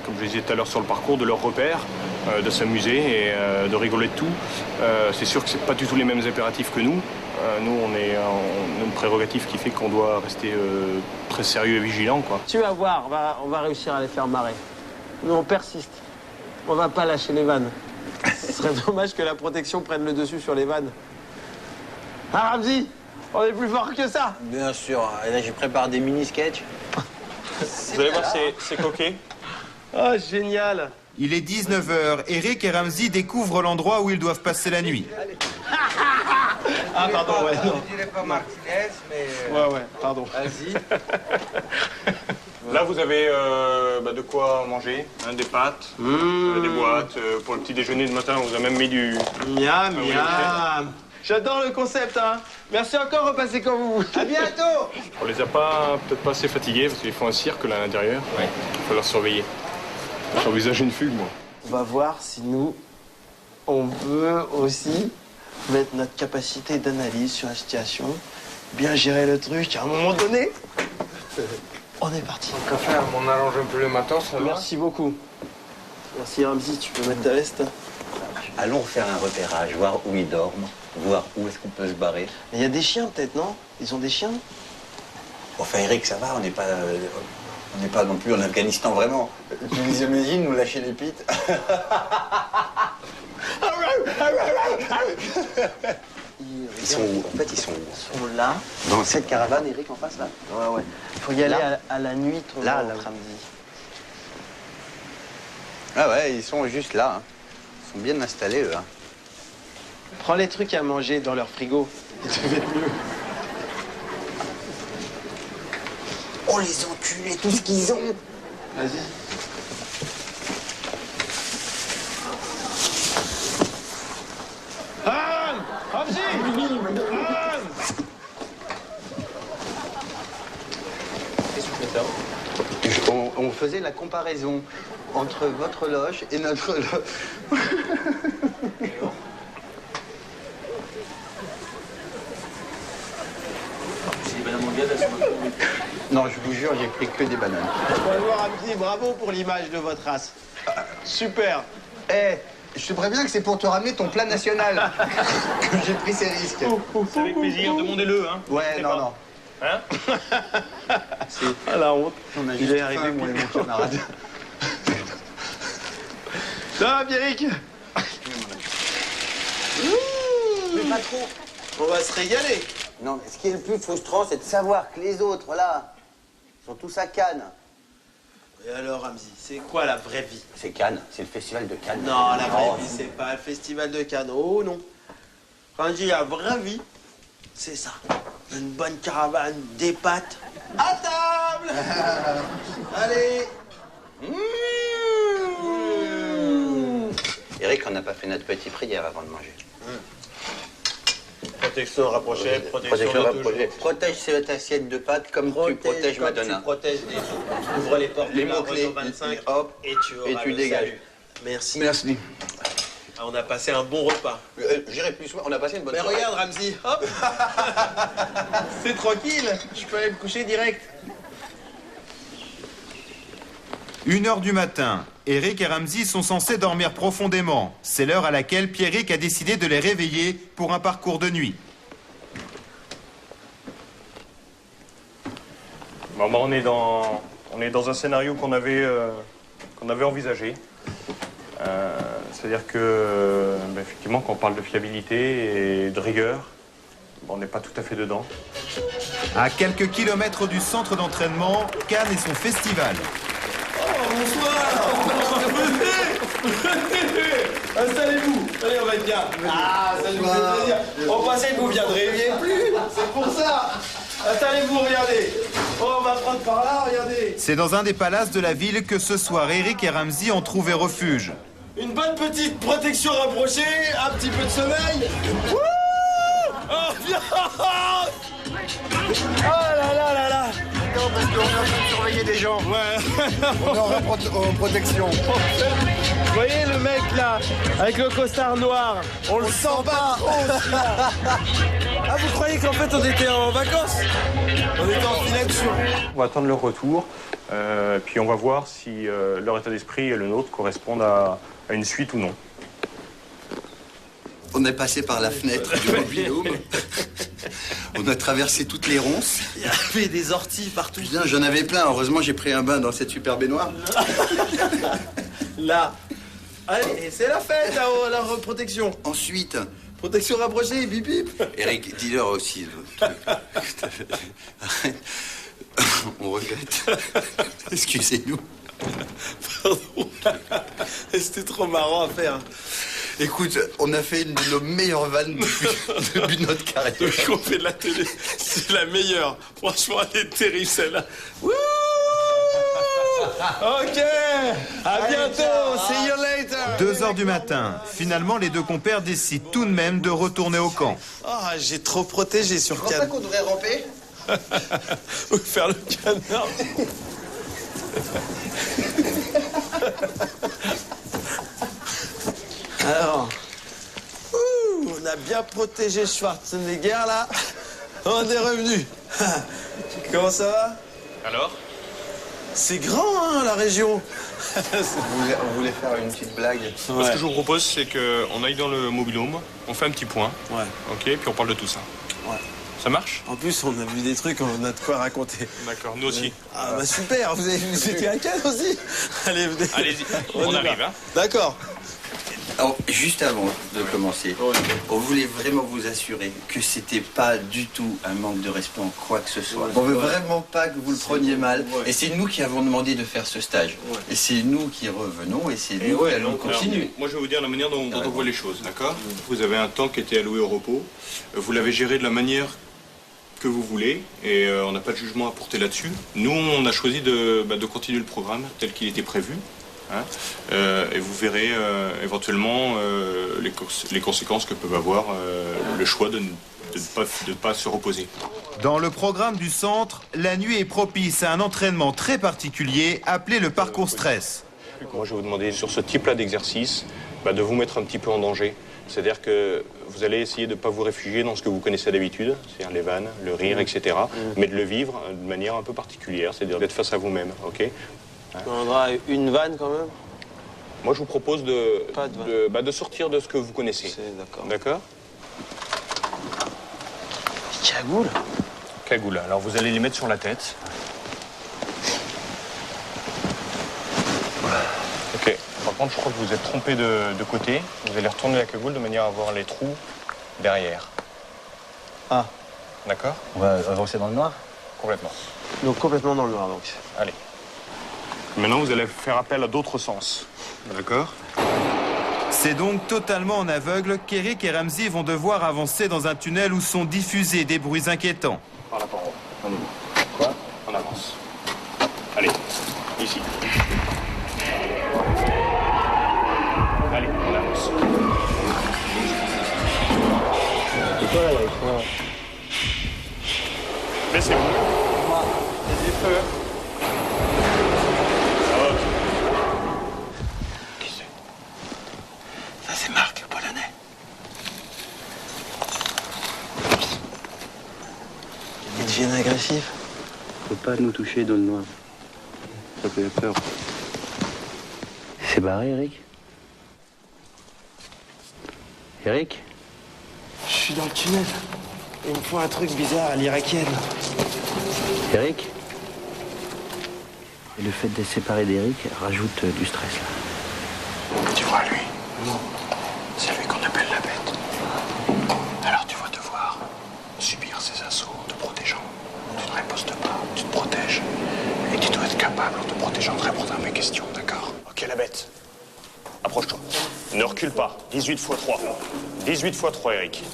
S2: comme je le disais tout à l'heure sur le parcours, de leur repère, de s'amuser et de rigoler de tout. C'est sûr que c'est pas du tout les mêmes impératifs que nous. Nous, on a une prérogative qui fait qu'on doit rester très sérieux et vigilant, quoi.
S3: Tu vas voir, on va réussir à les faire marrer. Nous, on persiste. On va pas lâcher les vannes. Ce serait dommage que la protection prenne le dessus sur les vannes. Ah, Ramzi, on est plus fort que ça.
S8: Bien sûr. Et là, j'ai préparé des mini-sketchs.
S2: Vous allez voir, c'est coquet.
S3: Oh, génial.
S9: Il est 19h. Eric et Ramzi découvrent l'endroit où ils doivent passer la nuit.
S3: Ah, pardon, ouais, non.
S8: Je dirais pas Martinez, mais...
S3: Ouais, pardon.
S8: Vas-y.
S2: Là, vous avez de quoi manger, hein, des pâtes, des boîtes. Pour le petit déjeuner de matin, on vous a même mis du...
S3: Miam. J'adore le concept, hein. Merci encore, repassez quand vous voulez. À bientôt.
S2: On les a peut-être pas assez fatigués parce qu'ils font un cirque là à l'intérieur. Ouais. Il va falloir surveiller. J'envisage une fugue, moi.
S3: On va voir si nous, on peut aussi mettre notre capacité d'analyse sur la situation, bien gérer le truc à un moment donné. On est parti.
S10: Tant qu'à faire, on arrange un peu le matin, ça va.
S3: Merci beaucoup. Merci Ramzi, tu peux mettre ta veste.
S8: Allons faire un repérage, voir où ils dorment, voir où est-ce qu'on peut se barrer.
S3: Il y a des chiens peut-être, non? Ils ont des chiens?
S8: Enfin, Eric, ça va, on n'est pas non plus en Afghanistan, vraiment. Tu nous imagines nous lâcher les pites? Ils sont où? En fait, ils sont où?
S3: Ils sont là.
S8: Dans cette caravane, Eric, en face, là?
S3: Ouais. Il faut y aller
S8: Là
S3: à la nuit,
S8: là,
S3: Ramzi.
S8: Ah ouais, ils sont juste là. Hein. Ils sont bien installés, eux. Hein.
S3: Prends les trucs à manger dans leur frigo. Ils devaient être mieux.
S8: Oh, les enculés, tout ce qu'ils ont!
S3: Vas-y.
S8: On faisait la comparaison entre votre loge et notre loge. Non, je vous jure, j'ai pris que des bananes.
S3: On va voir, Ramzi, bravo pour l'image de votre race. Super.
S8: Eh, je te préviens que c'est pour te ramener ton plat national que j'ai pris ces risques.
S11: C'est avec plaisir, demandez-le, hein.
S8: Ouais, non.
S11: Hein?
S3: Ah la honte.
S8: On a
S3: Il
S8: juste
S3: est
S8: faim,
S3: arrivé,
S8: moi et mon camarade.
S3: Ça va, Pierrick?
S8: Mais pas trop.
S3: On va se régaler.
S8: Non, mais ce qui est le plus frustrant, c'est de savoir que les autres, là, sont tous à Cannes.
S3: Et alors, Ramzi, c'est quoi la vraie vie?
S8: C'est Cannes, c'est le festival de Cannes.
S3: Non, la vraie
S8: Oh.
S3: vie, c'est pas le festival de Cannes. Oh non. Quand je dis la vraie vie, c'est ça. Une bonne caravane, des pâtes. À table. Allez.
S8: Eric, on n'a pas fait notre petite prière avant de manger.
S3: Protection rapprochée, protection de
S8: rapprochée. Protège cette assiette de pâtes comme tu protèges Madonna.
S3: Tu protèges les autres. Ouvre les portes,
S8: Les mots-clés,
S3: 25,
S8: hop,
S3: et tu auras
S8: et tu
S3: le
S8: dégages.
S3: salut. Merci.
S8: Merci.
S3: Ah, on a passé un bon repas.
S8: J'irai plus soin, on a passé une bonne
S3: Mais
S8: soirée.
S3: regarde, Ramzi, hop. C'est tranquille, je peux aller me coucher direct.
S9: 1h du matin. Eric et Ramzi sont censés dormir profondément. C'est l'heure à laquelle Pierrick a décidé de les réveiller pour un parcours de nuit.
S2: Bon, bah, on est dans un scénario qu'on avait envisagé. C'est-à-dire que, effectivement, quand on parle de fiabilité et de rigueur, on n'est pas tout à fait dedans.
S9: À quelques kilomètres du centre d'entraînement, Cannes et son festival.
S3: Installez-vous. Allez, on va être bien. Ah, ça nous fait plaisir. On pensait que vous viendriez plus. C'est pour ça. Installez-vous, regardez. Oh, on va prendre par là, regardez.
S9: C'est dans un des palaces de la ville que ce soir, Eric et Ramzi ont trouvé refuge.
S3: Une bonne petite protection rapprochée, un petit peu de sommeil. Wouh! Oh, bien. Oh là là là là.
S8: Non, parce qu'on est en train de surveiller des gens.
S3: Ouais.
S8: On est en protection.
S3: Vous voyez le mec là, avec le costard noir, on le sent pas trop celui-là. Ah, vous croyez qu'en fait on était en vacances? On était en filature.
S2: On va attendre leur retour, puis on va voir si leur état d'esprit et le nôtre correspondent à une suite ou non.
S8: On est passé par la fenêtre du mobil-home. On a traversé toutes les ronces.
S3: Il y avait des orties partout.
S8: Putain, j'en avais plein. Heureusement, j'ai pris un bain dans cette super baignoire.
S3: Là. Allez, c'est la fête là-haut, la protection.
S8: Ensuite,
S3: Protection rapprochée, bip bip.
S8: Eric, dis-leur aussi. Arrête. On regrette. Excusez-nous.
S3: Pardon. C'était trop marrant à faire.
S8: Écoute, on a fait une de nos meilleures vannes depuis notre carrière.
S3: Depuis qu'on fait de la télé, c'est la meilleure. Franchement, elle est terrible celle-là. Wouh! Ok! À bientôt! See you later!
S9: 2h du matin. Finalement, les deux compères décident tout de même de retourner au camp.
S3: Ah, j'ai trop protégé sur
S8: C'est pour ça
S3: Cannes.
S8: qu'on devrait ramper.
S3: Ou faire le canard. Alors, on a bien protégé Schwarzenegger là. On est revenu. Comment ça va?
S11: Alors?
S3: C'est grand, hein, la région.
S8: On voulait faire une petite blague.
S2: Ce que je vous propose, c'est qu'on aille dans le mobil-home, on fait un petit point.
S3: Ouais.
S2: Ok, puis on parle de tout ça.
S3: Ouais.
S2: Ça marche?
S3: En plus, on a vu des trucs, on a de quoi raconter.
S2: D'accord, nous aussi.
S3: Ah bah super, vous étiez à Cannes aussi? Allez, venez.
S2: Allez-y, on arrive, hein.
S3: D'accord.
S8: Alors, juste avant de commencer, on voulait vraiment vous assurer que c'était pas du tout un manque de respect en quoi que ce soit. On veut vraiment pas que vous le preniez mal. Et c'est nous qui avons demandé de faire ce stage. Et c'est nous qui revenons et c'est nous qui allons continuer.
S2: Alors, moi, je vais vous dire la manière dont on voit les choses, d'accord? Vous avez un temps qui était alloué au repos. Vous l'avez géré de la manière que vous voulez et on n'a pas de jugement à porter là-dessus. Nous, on a choisi de continuer le programme tel qu'il était prévu. Hein, et vous verrez éventuellement les conséquences que peuvent avoir le choix de ne pas se reposer.
S9: Dans le programme du centre, la nuit est propice à un entraînement très particulier appelé le parcours stress.
S2: Moi, je vais vous demander sur ce type-là d'exercice de vous mettre un petit peu en danger. C'est-à-dire que vous allez essayer de ne pas vous réfugier dans ce que vous connaissez d'habitude, c'est-à-dire les vannes, le rire, etc. Mais de le vivre de manière un peu particulière, c'est-à-dire d'être face à vous-même, ok?
S3: On aura une vanne quand même?
S2: Moi, je vous propose de sortir de ce que vous connaissez.
S3: D'accord.
S2: D'accord?
S3: Cagoule?
S2: Cagoule. Alors, vous allez les mettre sur la tête. Ok. Par contre, je crois que vous êtes trompé de côté. Vous allez retourner la cagoule de manière à avoir les trous derrière.
S11: Ah.
S2: D'accord?
S11: On va avancer dans le noir?
S2: Complètement.
S3: Donc complètement dans le noir, donc.
S2: Allez. Maintenant, vous allez faire appel à d'autres sens. D'accord?
S9: C'est donc totalement en aveugle qu'Eric et Ramsey vont devoir avancer dans un tunnel où sont diffusés des bruits inquiétants.
S2: Par là, par en haut. On y va. Quoi? On avance. Allez, ici. Allez, on avance.
S11: Et toi, là, Eric?
S2: Laissez-vous. Il y a du feu.
S8: C'est Marc, le Polonais.
S3: Ils deviennent agressifs.
S11: Faut pas nous toucher dans le noir. Ça fait peur. C'est barré, Eric? Eric?
S3: Je suis dans le tunnel. Ils me font un truc bizarre à l'irakienne.
S11: Eric? Et le fait d'être séparé d'Eric rajoute du stress, là.
S8: Tu vois, lui? Non. C'est lui qu'on appelle la bête. Alors tu vas devoir subir ses assauts en te protégeant. Tu ne ripostes pas, tu te protèges. Et tu dois être capable, en te protégeant, de répondre à mes questions, d'accord?
S2: Ok, la bête. Approche-toi. Ne recule pas. 18 x 3. 18 x 3, Eric.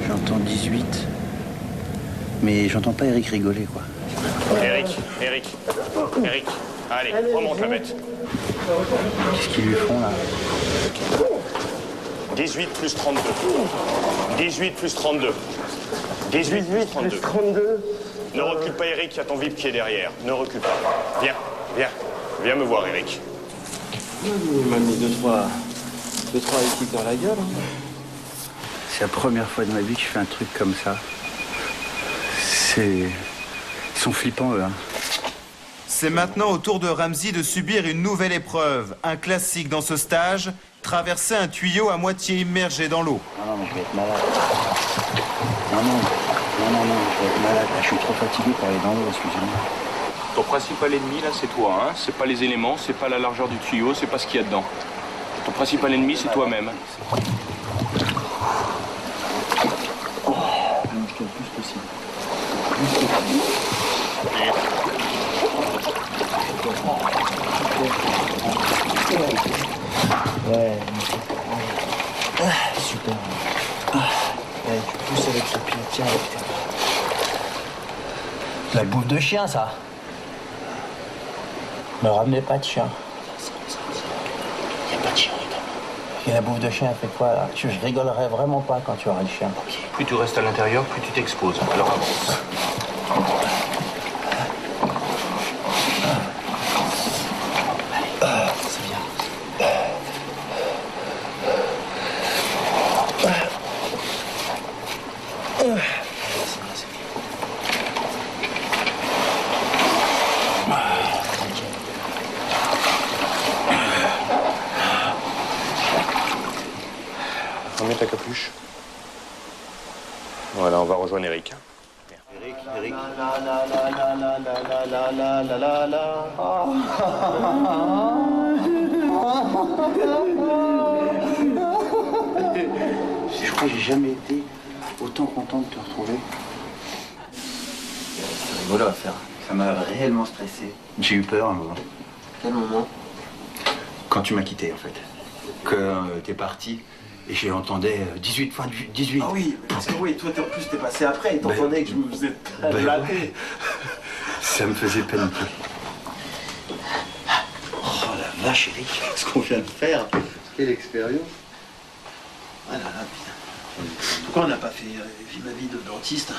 S11: J'entends 18. Mais j'entends pas Eric rigoler, quoi.
S2: Eric. Allez, remonte la bête.
S11: Qu'est-ce qu'ils lui font, là?
S2: 18 plus 32. 18 plus 32. 18 plus 32. Ne recule pas, Eric, il y a ton VIP qui est derrière. Ne recule pas. Viens me voir, Eric.
S3: Il m'a mis deux, trois équipes dans la gueule.
S11: C'est la première fois de ma vie que je fais un truc comme ça. Ils sont flippants, eux, hein.
S9: C'est maintenant au tour de Ramsey de subir une nouvelle épreuve. Un classique dans ce stage, traverser un tuyau à moitié immergé dans l'eau.
S11: Non, je vais être malade. Non, je vais être malade. Je suis trop fatigué pour aller dans l'eau, excusez-moi.
S2: Ton principal ennemi, là, c'est toi, hein. C'est pas les éléments, c'est pas la largeur du tuyau, c'est pas ce qu'il y a dedans. Ton principal ennemi, c'est toi-même.
S11: Le plus possible. Ouais. Super. Ouais, tu pousses avec ce pied, tiens, avec tes... La bouffe de chien, ça. Ne ramenez pas de chien. Il n'y a pas de chien, évidemment. Et la bouffe de chien, elle fait quoi, là? Je rigolerai vraiment pas quand tu auras le chien.
S2: Plus tu restes à l'intérieur, plus tu t'exposes. Alors avance.
S11: C'est bien.
S2: Voilà, on va rejoindre Eric.
S8: Eric.
S11: Je crois que j'ai jamais été autant content de te retrouver.
S8: C'est rigolo à faire. Ça m'a réellement stressé. J'ai eu peur un moment.
S11: Quel moment?
S8: Quand tu m'as quitté, en fait. Que t'es parti. Et j'ai entendu 18 fois 18.
S11: Ah oui, parce que oui, toi en plus t'es passé après et t'entendais que je me faisais blater.
S8: Ouais. Ça me faisait peine.
S11: Oh la vache, Eric, ce qu'on vient de faire. Quelle expérience. Ah là là, putain. Pourquoi on n'a pas fait Vie ma vie de dentiste?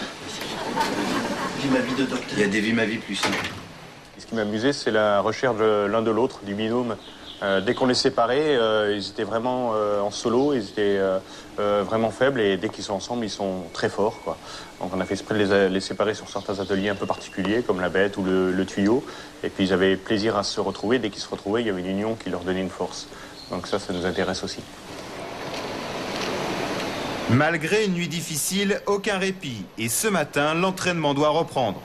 S11: Vie ma vie de docteur.
S8: Il y a des vies ma vie plus simples.
S2: Ce qui m'amusait, c'est la recherche de l'un de l'autre, du binôme. Dès qu'on les séparait, ils étaient vraiment en solo, ils étaient vraiment faibles, et dès qu'ils sont ensemble, ils sont très forts, quoi. Donc on a fait exprès de les séparer sur certains ateliers un peu particuliers, comme la bête ou le tuyau, et puis ils avaient plaisir à se retrouver. Dès qu'ils se retrouvaient, il y avait une union qui leur donnait une force. Donc ça nous intéresse aussi.
S9: Malgré une nuit difficile, aucun répit. Et ce matin, l'entraînement doit reprendre.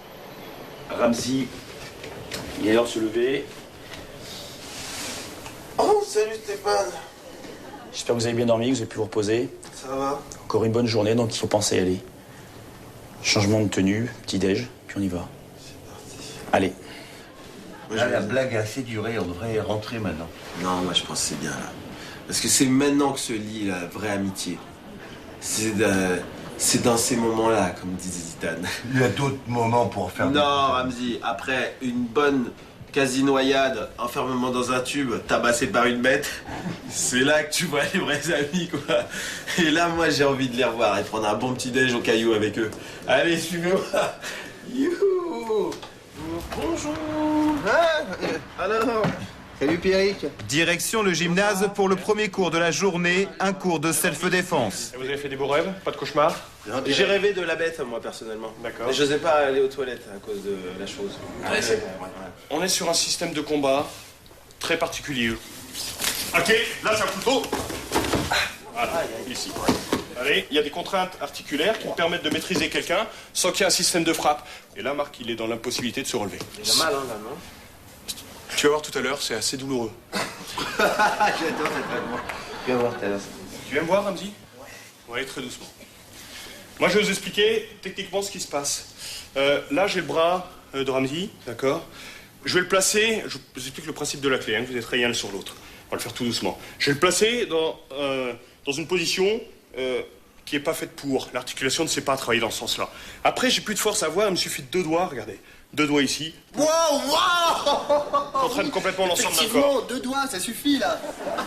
S11: Ramzi, il est l'heure de se lever.
S3: Oh, salut Stéphane.
S11: J'espère que vous avez bien dormi, que vous avez pu vous reposer.
S3: Ça va?
S11: Encore une bonne journée, donc il faut penser à y aller. Changement de tenue, petit-déj, puis on y va. Allez.
S8: Là, la blague a assez duré, on devrait rentrer maintenant.
S3: Non, moi je pense que c'est bien là. Parce que c'est maintenant que se lie la vraie amitié. C'est dans ces moments-là, comme disait Zidane.
S8: Il y a d'autres moments pour faire...
S3: Non, Ramzi, après une bonne quasi-noyade, enfermement dans un tube, tabassé par une bête, c'est là que tu vois les vrais amis, quoi. Et là, moi, j'ai envie de les revoir et prendre un bon petit déj au caillou avec eux. Allez, suivez-moi. Youhou. Bonjour.
S8: Alors, salut Pierrick.
S9: Direction le gymnase pour le premier cours de la journée, un cours de self-défense.
S2: Vous avez fait des beaux rêves? Pas de cauchemars?
S3: J'ai rêvé de la bête, moi, personnellement.
S2: D'accord.
S3: Mais je n'osais pas aller aux toilettes à cause de la chose.
S2: On est sur un système de combat très particulier. Ok, là c'est un couteau. Voilà, ici. Allez, il y a des contraintes articulaires qui me permettent de maîtriser quelqu'un sans qu'il y ait un système de frappe. Et là, Marc, il est dans l'impossibilité de se relever.
S3: Il a mal, hein, là, non?
S2: Tu vas voir tout à l'heure, c'est assez douloureux.
S8: J'adore cette traitement. Tu vas voir tout à l'heure.
S2: Tu viens me voir, Ramzi? Oui, très doucement. Moi, je vais vous expliquer techniquement ce qui se passe. Là, j'ai le bras de Ramzi, d'accord? Je vais le placer, je vous explique le principe de la clé, hein, vous êtes rayés l'un sur l'autre. On va le faire tout doucement. Je vais le placer dans une position qui n'est pas faite pour. L'articulation ne sait pas travailler dans ce sens-là. Après, j'ai plus de force à voir, il me suffit de 2 doigts, regardez. 2 doigts ici.
S8: Wow, wow!
S2: J'entraîne complètement l'ensemble d'un corps.
S8: Effectivement, 2 doigts, ça suffit là.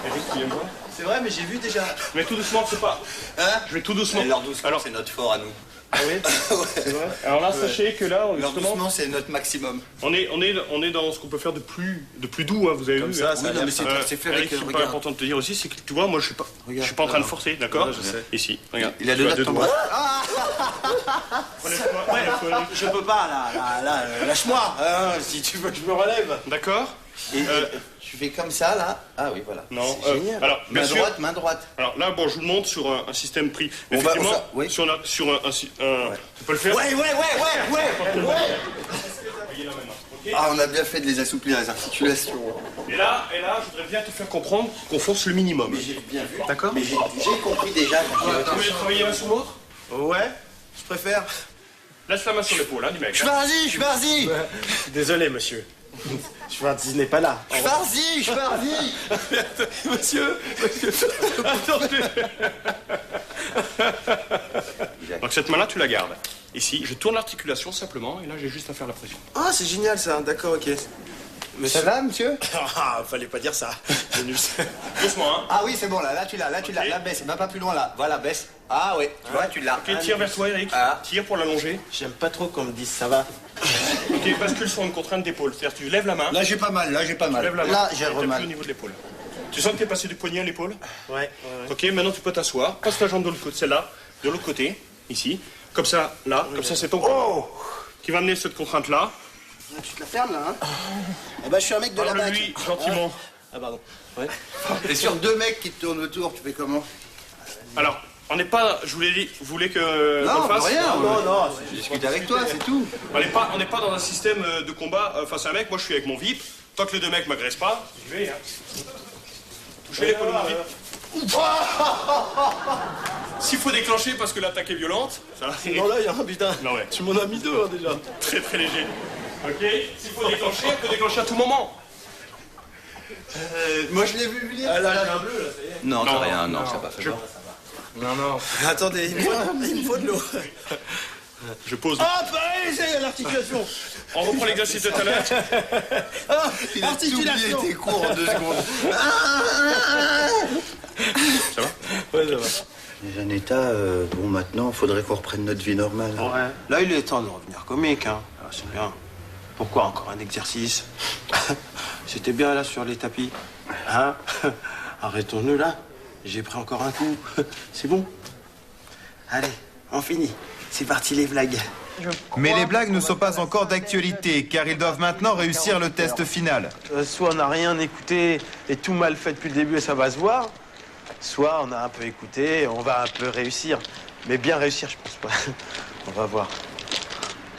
S2: Eric, tu viens me voir?
S8: C'est vrai, mais j'ai vu déjà.
S2: Mais tout doucement, c'est pas.
S8: Hein?
S2: Je vais tout doucement.
S8: L'heure doucement, c'est notre fort à nous.
S2: Ah oui? C'est vrai? Alors là, sachez que là,
S8: L'heure
S2: justement,
S8: doucement, c'est notre maximum.
S2: on est dans ce qu'on peut faire de plus doux, hein, vous avez
S3: Comme
S2: vu.
S3: ça,
S2: hein.
S3: ça a
S8: Oui, non, mais c'est fait avec
S2: Eric, ce qui me paraît
S8: regarde.
S2: important de te dire aussi, c'est que tu vois, moi, je suis pas en train de forcer, d'accord?
S3: Ouais, je sais.
S2: Ici, regarde.
S8: Il a
S2: Tu as
S8: 2 doigts.
S3: Je peux pas, là, lâche-moi, hein, si tu veux que je me relève.
S2: D'accord?
S8: Et tu fais comme ça là. Ah oui, voilà.
S2: Non.
S8: C'est génial.
S2: Alors, bien
S8: main
S2: sûr.
S8: droite, main droite.
S2: Alors là, bon, je vous le montre sur un système pris. Mais
S8: On va-
S2: effectivement,
S8: oui.
S2: sur un tu peux le faire?
S8: Ouais.
S2: Voyez là maintenant, ok?
S8: Ah, on a bien fait de les assouplir, les articulations.
S2: Et là, je voudrais bien te faire comprendre qu'on force le minimum.
S8: Mais j'ai bien vu.
S2: D'accord?
S8: Mais j'ai compris déjà.
S2: Tu veux travailler l'un sur l'autre?
S3: Ouais, je préfère.
S2: Laisse la main sur l'épaule, hein, du mec.
S8: Schwarzy.
S3: Désolé, monsieur. Schwarzy n'est pas là.
S8: Schwarzy.
S3: Monsieur.
S2: Attendez. Donc cette main-là, tu la gardes. Ici, je tourne l'articulation simplement, et là, j'ai juste à faire la pression.
S3: Ah, c'est génial ça, d'accord, ok.
S8: Ça va, monsieur?
S3: Ah, fallait pas dire ça.
S2: Doucement, hein.
S8: Ah oui, c'est bon, là tu l'as,
S2: Ok.
S8: là baisse, va pas plus loin là, voilà, baisse. Ah oui, tu vois, tu l'as.
S2: Ok, tire vers toi, Eric.
S8: Ah.
S2: Tire pour l'allonger.
S3: J'aime pas trop qu'on me dise ça va.
S2: Ok, bascule sur une contrainte d'épaule. C'est-à-dire, tu lèves la main.
S8: Là j'ai pas mal,
S2: Tu lèves la main.
S8: Là j'ai
S2: et t'appuies
S8: mal.
S2: au niveau de l'épaule. Tu sens que t'es passé du poignet à l'épaule?
S3: Ouais.
S2: Ok, maintenant tu peux t'asseoir. Passe ta jambe de l'autre côté, celle-là, de l'autre côté, ici. Comme ça, là, comme ça, c'est ton corps qui va amener cette contrainte-là.
S8: Tu te la fermes là, hein? Eh ben je suis un mec de la bac.
S2: Parle-lui gentiment.
S3: Ah, pardon. Ouais.
S8: Et sur 2 mecs qui te tournent autour, tu fais comment?
S2: Alors, On n'est pas, je vous l'ai dit, vous voulez que
S8: Non,
S2: qu'on fasse
S8: rien.
S11: Non,
S8: Je discute avec toi, c'est tout.
S2: On n'est pas dans un système de combat face à un mec. Moi, je suis avec mon VIP. Tant que les deux mecs m'agressent pas, j'y vais. Hein. Touchez l'épaule de mon VIP. S'il faut déclencher parce que l'attaque est violente, ça va.
S11: Non, là, il y a un putain.
S2: Non, ouais.
S11: Tu m'en as mis deux, hein, déjà.
S2: Très très léger. Ok. S'il faut déclencher, on peut déclencher à tout moment.
S8: Moi, je l'ai vu venir.
S11: Ah, là, j'ai un bleu, là, ça y est.
S8: Non, t'as rien, non, ça va pas fait.
S3: Non.
S11: Attendez, il me faut de l'eau.
S2: Je pose.
S11: Ah, pareil, c'est l'articulation.
S2: On reprend l'exercice de tout à l'heure.
S11: Ah,
S8: Il a oublié
S11: articulation.
S8: tes cours en 2 secondes.
S2: Ça va?
S11: Ouais, ça va.
S8: Dans un état, bon, maintenant, faudrait qu'on reprenne notre vie normale.
S11: Ouais. Là, il est temps de revenir comique, hein. Ah, c'est bien. Pourquoi encore un exercice? C'était bien là sur les tapis. Hein? Arrêtons-nous là. J'ai pris encore un coup. C'est bon? Allez, on finit. C'est parti les blagues.
S9: Mais les blagues ne sont pas encore d'actualité, car ils doivent maintenant réussir le test final.
S11: Soit on n'a rien écouté et tout mal fait depuis le début et ça va se voir. Soit on a un peu écouté et on va un peu réussir. Mais bien réussir, je pense pas. On va voir.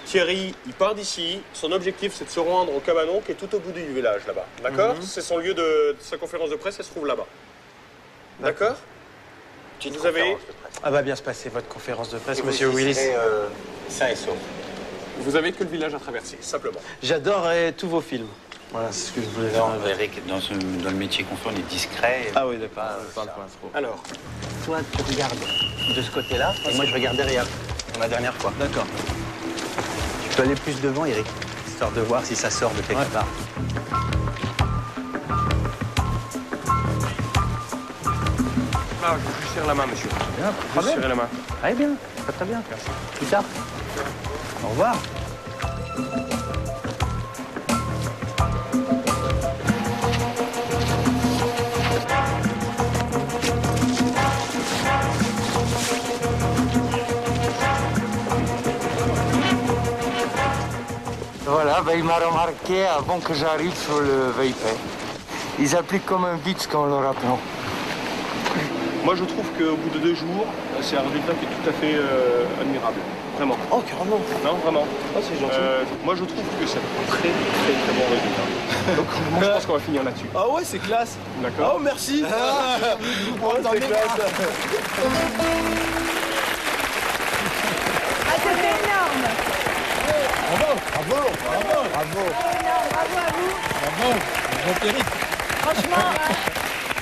S2: Thierry, il part d'ici. Son objectif, c'est de se rendre au cabanon qui est tout au bout du village là-bas. D'accord? C'est son lieu de sa conférence de presse, elle se trouve là-bas. D'accord? Vous avez.
S11: Ah va bien se passer votre conférence de presse, monsieur Willis.
S2: Sain et sauf. Vous avez que le village à traverser, simplement.
S11: J'adorerais tous vos films. Voilà, c'est ce que je voulais faire.
S8: Eric, dans le métier qu'on fait, on est discret.
S11: Ah oui, d'accord. Pas trop.
S2: Alors,
S11: Toi, tu regardes de ce côté-là et moi, je regarde derrière, comme la dernière fois. D'accord.
S12: Tu peux aller plus devant, Eric, histoire de voir si ça sort de quelque part.
S2: je vous serre la main, monsieur.
S12: Bien,
S2: Je vous serrer la main.
S12: Très bien, très bien. Merci. Plus tard. Au revoir.
S10: Voilà, il m'a remarqué avant que j'arrive sur le VIP. Ils appliquent comme un bitch quand on leur apprend.
S2: Moi, je trouve qu'au bout de 2 jours, c'est un résultat qui est tout à fait admirable. Vraiment.
S11: Oh, carrément.
S2: Non, vraiment.
S11: Oh, c'est gentil.
S2: Moi, je trouve que c'est un très, très, très bon résultat. Donc, moi, je pense qu'on va finir là-dessus.
S11: Ah ouais, c'est classe.
S2: D'accord.
S11: Oh, merci. C'est classe.
S1: Ah, c'était énorme.
S11: Bravo.
S1: Énorme, bravo à vous.
S11: Bravo, Pierrick.
S1: Franchement,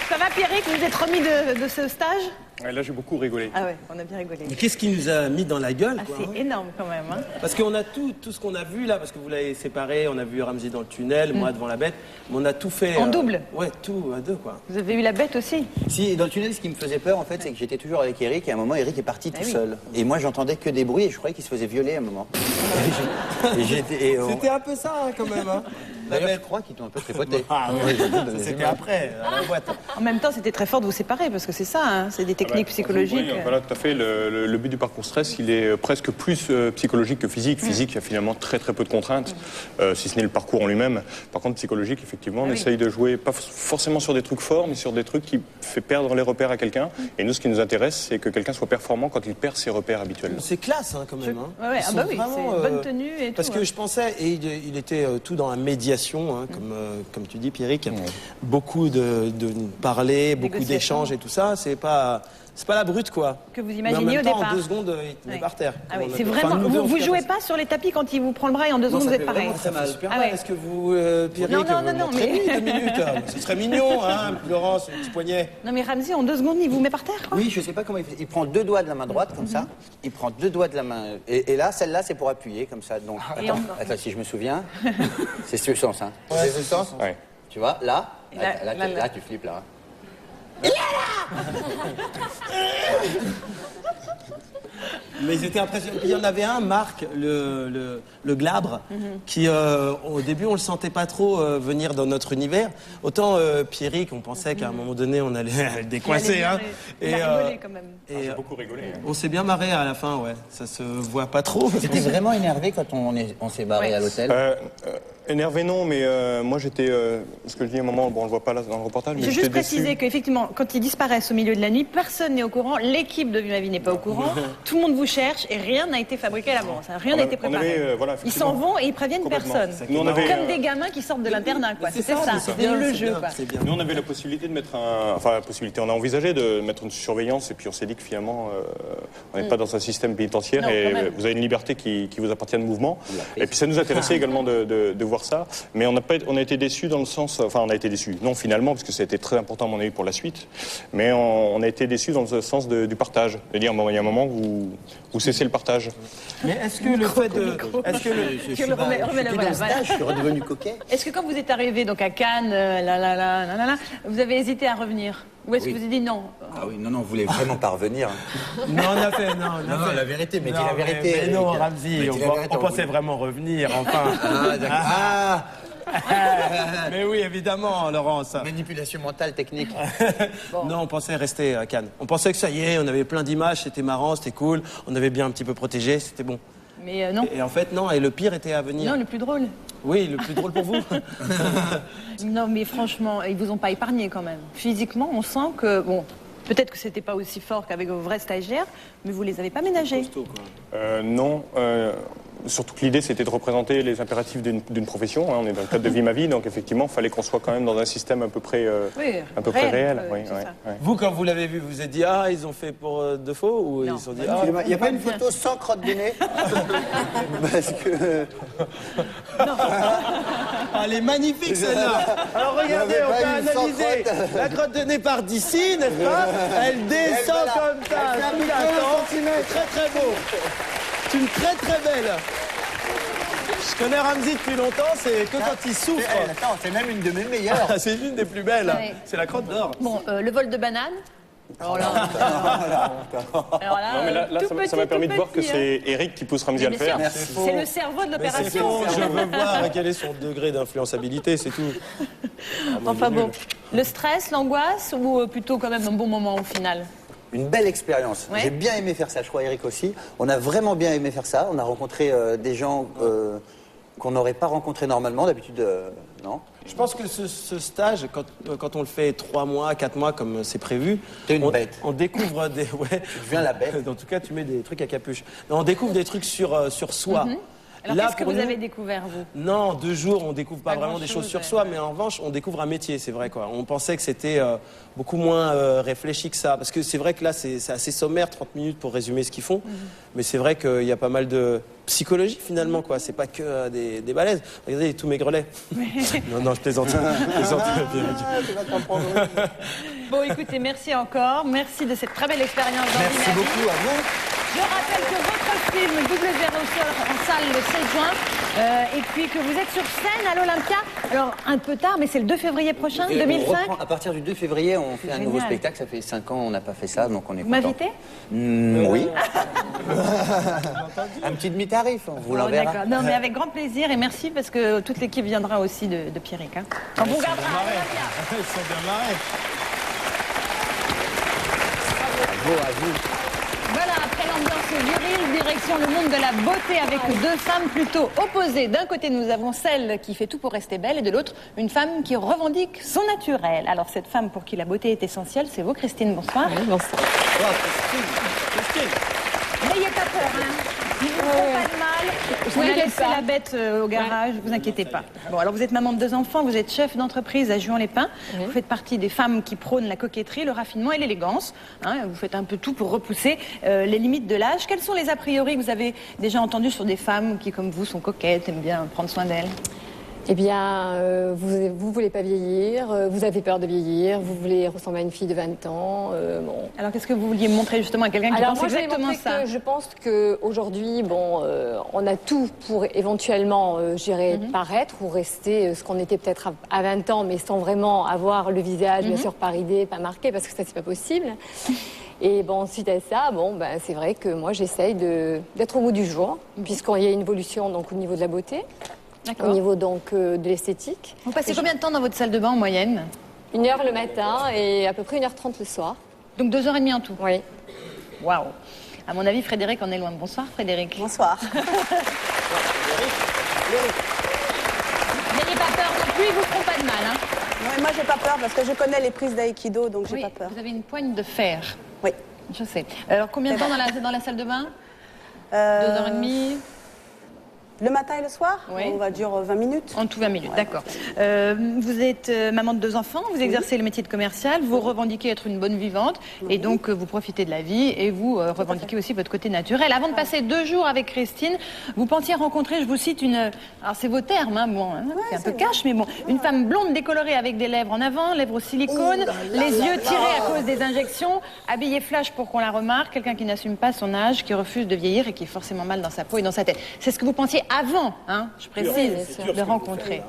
S1: ça va Pierrick, vous vous êtes remis de ce stage?
S2: Ouais, là, j'ai beaucoup rigolé.
S1: Ah ouais, on a bien rigolé.
S11: Mais qu'est-ce qui nous a mis dans la gueule,
S1: Ah,
S11: quoi,
S1: c'est énorme quand même. Hein.
S11: Parce qu'on a tout ce qu'on a vu là, parce que vous l'avez séparé, on a vu Ramsey dans le tunnel, moi devant la bête, mais on a tout fait.
S1: En double?
S11: Ouais, tout à deux, quoi.
S1: Vous avez eu la bête aussi?
S12: Si, dans le tunnel, ce qui me faisait peur, en fait, c'est que j'étais toujours avec Eric, et à un moment, Eric est parti tout
S1: oui.
S12: seul. Et moi, j'entendais que des bruits, et je croyais qu'il se faisait violer à un moment.
S11: C'était un peu ça, hein, quand même. Hein.
S12: D'ailleurs, je crois qu'ils t'ont un peu tripoté.
S11: Ah, ouais, c'était après, à la boîte.
S1: En même temps, c'était très fort de vous séparer, parce que c'est ça, hein, c'est des techniques psychologiques.
S2: Oui, voilà, tout à fait. Le but du parcours stress, il est presque plus psychologique que physique. Physique, il y a finalement très très peu de contraintes, si ce n'est le parcours en lui-même. Par contre, psychologique, effectivement, on essaye de jouer pas forcément sur des trucs forts, mais sur des trucs qui fait perdre les repères à quelqu'un. Et nous, ce qui nous intéresse, c'est que quelqu'un soit performant quand il perd ses repères habituels.
S11: C'est classe, hein, quand même. Hein.
S1: Ouais,
S11: Ils
S1: ah
S11: sont
S1: bah oui,
S11: vraiment,
S1: c'est bonne tenue et tout.
S11: Parce que je pensais, et il était tout dans la médiation, hein, comme tu dis, Pierrick. Beaucoup de parler, beaucoup
S1: Négociation.
S11: d'échanges et tout ça. C'est pas la brute, quoi.
S1: Que vous
S11: Mais en
S1: imaginiez
S11: même
S1: au
S11: temps,
S1: départ.
S11: en 2 secondes, il te met
S1: Ouais.
S11: par terre.
S1: Ah oui,
S11: Comme on
S1: c'est
S11: appelle.
S1: vraiment.
S11: Enfin, nous deux, en
S1: Vous
S11: tout cas,
S1: jouez
S11: ça-
S1: pas sur les tapis quand il vous prend le bras et en 2
S11: Non,
S1: secondes
S11: ça
S1: vous êtes
S11: fait
S1: pareil.
S11: vraiment- ça fait super
S1: Ah
S11: mal.
S1: ouais.
S11: Est-ce que vous, Pierrick,
S1: Non,
S11: vous
S1: mais-
S11: m'entraînez 2 minutes Ce serait mignon, hein, Laurence, un petit poignet.
S1: Non mais Ramsey, en 2 secondes, il vous met par terre, quoi.
S12: Oui, je sais pas comment il fait. Il prend 2 doigts de la main droite, comme ça. Il prend 2 doigts de la main. Et là, celle-là, c'est pour appuyer, comme ça. Donc,
S1: Et
S12: attends,
S1: on-
S12: attends, si je me souviens. C'est ce sens, hein. C'est ce sens.
S2: Ouais.
S12: Tu vois, là,
S1: Et là, là.
S12: tu flippes, là.
S11: Mais ils étaient impressionnants. Puis il y en avait un, Marc, le glabre, qui au début on le sentait pas trop venir dans notre univers. Autant Pierrick, on pensait qu'à un moment donné on allait le décoincer. Hein.
S1: Il a rigolé quand même.
S11: Et,
S2: Beaucoup rigolé. Hein.
S11: on s'est bien marré à la fin, ouais. Ça se voit pas trop.
S12: T'étais vraiment énervé quand on s'est barré
S1: Ouais.
S12: à l'hôtel.
S2: Énervé non, mais moi j'étais, ce que je dis à un moment, bon on le voit pas là dans le reportage, mais
S1: Je veux
S2: j'étais
S1: juste préciser
S2: déçu.
S1: qu'effectivement, quand ils disparaissent au milieu de la nuit, personne n'est au courant, l'équipe de Vie Ma Vie n'est pas au courant, tout le monde vous cherche et rien n'a été fabriqué à l'avance, hein, rien n'a été préparé.
S2: Voilà,
S1: Ils s'en vont et ils préviennent personne.
S2: Nous, on avait,
S1: Comme des gamins qui sortent de l'internat, quoi. C'était ça, c'était le jeu, quoi.
S2: Nous on avait la possibilité de mettre la possibilité, on a envisagé de mettre une surveillance et puis on s'est dit que finalement on n'est pas dans un système pénitentiaire
S1: Non, quand
S2: et
S1: même.
S2: vous avez une liberté qui vous appartient de mouvement. Et puis ça nous intéressait également de voir ça, mais on a été déçus dans le sens, enfin on a été déçus, non finalement parce que ça a été très important à mon avis pour la suite, mais on a été déçus dans le sens du partage, de dire bon il y a un moment où vous cessez le partage.
S11: Mais est-ce que le fait de... Est-ce que
S5: Je suis dans le stage, je suis redevenu coquet.
S1: Est-ce que quand vous êtes arrivé donc à Cannes, vous avez hésité à revenir? Ou est-ce que vous avez dit non?
S12: Ah oui, non, on voulait vraiment pas revenir.
S11: Non, on a fait, non,
S12: la vérité, mais dis la vérité.
S11: Mais non,
S12: Eric.
S11: Ramzi,
S12: Mais dis la vérité,
S11: on pensait vraiment revenir, enfin.
S12: Ah, d'accord. Ah,
S11: Mais oui, évidemment, Laurence.
S12: manipulation mentale technique.
S11: Non, on pensait rester à Cannes. On pensait que ça y est, on avait plein d'images, c'était marrant, c'était cool, on avait bien un petit peu protégé, c'était bon.
S1: Mais non.
S11: Et en fait, non, et le pire était à venir.
S1: Non, le plus drôle.
S11: Oui, le plus drôle pour vous.
S1: Non, mais franchement, ils vous ont pas épargné quand même. Physiquement, on sent que, bon, peut-être que c'était pas aussi fort qu'avec vos vrais stagiaires, mais vous les avez pas ménagés.
S2: Non, surtout que l'idée c'était de représenter les impératifs d'une profession, hein. On est dans le cadre de Vie Ma Vie, donc effectivement il fallait qu'on soit quand même dans un système à peu près, réel. Oui, ouais.
S11: Vous, quand vous l'avez vu, vous vous êtes dit, ah, ils ont fait pour de faux, ou ils se sont dit, ah,
S12: Il n'y a pas une photo sans crotte de nez? Parce que...
S11: elle est magnifique celle-là. Alors regardez, on peut analyser la crotte de nez par d'ici, n'est-ce pas? Elle descend comme ça. Très très beau. C'est une très très belle. Je connais Ramzi depuis longtemps, c'est que quand il souffre.
S12: Attends, c'est même une de mes meilleures.
S11: C'est une des plus belles.
S1: Ouais.
S11: C'est la crotte d'or.
S1: Bon, le vol de banane. Alors là,
S2: Non mais là ça m'a permis de voir que c'est Eric qui pousse Ramzi à le faire.
S1: c'est le cerveau de
S11: C'est
S1: l'opération.
S11: bon, je veux voir quel est son degré d'influençabilité, c'est tout.
S1: Enfin bon, le stress, l'angoisse ou plutôt quand même un bon moment au final?
S12: Une belle expérience.
S1: Ouais.
S12: J'ai bien aimé faire ça, je crois Eric aussi. On a vraiment bien aimé faire ça. On a rencontré des gens qu'on n'aurait pas rencontrés normalement, d'habitude, non.
S11: Je pense que ce stage, quand on le fait 3 mois, 4 mois comme c'est prévu,
S12: T'es une bête.
S11: On découvre des... Ouais,
S12: Tu deviens la bête.
S11: en tout cas, tu mets des trucs à capuche. Non, on découvre des trucs sur soi.
S1: Alors
S11: Là,
S1: qu'est-ce que
S11: pour
S1: vous
S11: nous-
S1: avez découvert, vous?
S11: Non, 2 jours, on découvre pas
S1: Pas
S11: vraiment des
S1: grand-chose,
S11: choses sur
S1: ouais.
S11: soi, mais en revanche, on découvre un métier, c'est vrai, quoi. On pensait que c'était beaucoup moins réfléchi que ça. Parce que c'est vrai que là, c'est assez sommaire, 30 minutes pour résumer ce qu'ils font. Mais c'est vrai qu'il y a pas mal de psychologie, finalement, quoi. C'est pas que des balaises. Regardez, tous mes grelets. Non, je plaisante. Je plaisante.
S1: Bon, écoutez, merci encore. Merci de cette très belle expérience dans
S12: Merci
S1: Vie Ma Vie.
S12: beaucoup à vous.
S1: Je rappelle que votre film Double Zéro sort en salle le 16 juin et puis que vous êtes sur scène à l'Olympia. Alors, un peu tard, mais c'est le 2 février prochain,
S12: Et on
S1: 2005.
S12: reprend à partir du 2 février, on fait un nouveau
S1: génial.
S12: spectacle. Ça fait 5 ans, on n'a pas fait ça, donc on est
S1: Vous
S12: content.
S1: m'invitez?
S12: Oui. Un petit demi-tarif, on vous
S1: Bon,
S12: l'enverra.
S1: d'accord. Non, mais avec grand plaisir et merci parce que toute l'équipe viendra aussi de Pierrick. Hein. Quand vous gardera à l'Olympia.
S11: Ils sont bien marrés.
S12: Bravo à vous.
S1: Voilà, après l'ambiance virile, direction le monde de la beauté avec 2 femmes plutôt opposées. D'un côté, nous avons celle qui fait tout pour rester belle et de l'autre, une femme qui revendique son naturel. Alors, cette femme pour qui la beauté est essentielle, c'est vous, Christine. Bonsoir.
S6: Oui, bonsoir.
S1: N'ayez pas peur, hein. Ne vous faites pas de mal. On a laissé la bête au garage, vous inquiétez pas. Bon, alors vous êtes maman de 2 enfants, vous êtes chef d'entreprise à Juan-les-Pins. Vous faites partie des femmes qui prônent la coquetterie, le raffinement et l'élégance. Hein, vous faites un peu tout pour repousser les limites de l'âge. Quels sont les a priori que vous avez déjà entendus sur des femmes qui, comme vous, sont coquettes, aiment bien prendre soin d'elles?
S6: Eh bien, vous voulez pas vieillir, vous avez peur de vieillir, vous voulez ressembler à une fille de 20 ans. Bon.
S1: Alors qu'est-ce que vous vouliez montrer justement à quelqu'un qui
S6: Alors
S1: pense
S6: moi, je vais
S1: exactement
S6: montrer
S1: ça?
S6: que je pense qu'aujourd'hui, bon, on a tout pour éventuellement paraître ou rester ce qu'on était peut-être à 20 ans, mais sans vraiment avoir le visage, bien sûr, pas ridé, pas marqué, parce que ça, c'est pas possible. Et bon, suite à ça, bon, ben, c'est vrai que moi, j'essaye d'être au bout du jour, puisqu'il y a une évolution donc, au niveau de la beauté. Au niveau donc de l'esthétique.
S1: Vous passez combien de temps dans votre salle de bain en moyenne?
S6: 1 heure le matin et à peu près 1h30 le soir.
S1: Donc 2h30 en tout?
S6: Oui.
S1: Waouh. À mon avis, Frédéric en est loin. Bonsoir, Frédéric.
S5: Bonsoir.
S1: lui, il vous feront pas de mal. Hein.
S5: Non, mais moi, j'ai pas peur parce que je connais les prises d'aïkido, donc j'ai
S1: Oui,
S5: pas peur.
S1: vous avez une poigne de fer.
S5: Oui.
S1: Je sais. Alors, combien de temps dans la salle de bain 2h30.
S5: Le matin et le soir,
S1: Oui.
S5: on va dire 20 minutes.
S1: En tout 20 minutes,
S5: Ouais,
S1: d'accord. Vous êtes maman de 2 enfants, vous exercez le métier de commercial, vous revendiquez être une bonne vivante, et donc vous profitez de la vie et vous revendiquez aussi votre côté naturel. Avant de passer 2 jours avec Christine, vous pensiez rencontrer, je vous cite, alors c'est vos termes, hein, bon, hein, c'est un peu cash, mais bon, une femme blonde décolorée avec des lèvres en avant, lèvres au silicone, les yeux tirés à cause des injections, habillée flash pour qu'on la remarque, quelqu'un qui n'assume pas son âge, qui refuse de vieillir et qui est forcément mal dans sa peau et dans sa tête. C'est ce que vous pensiez avant, hein, je précise, de rencontrer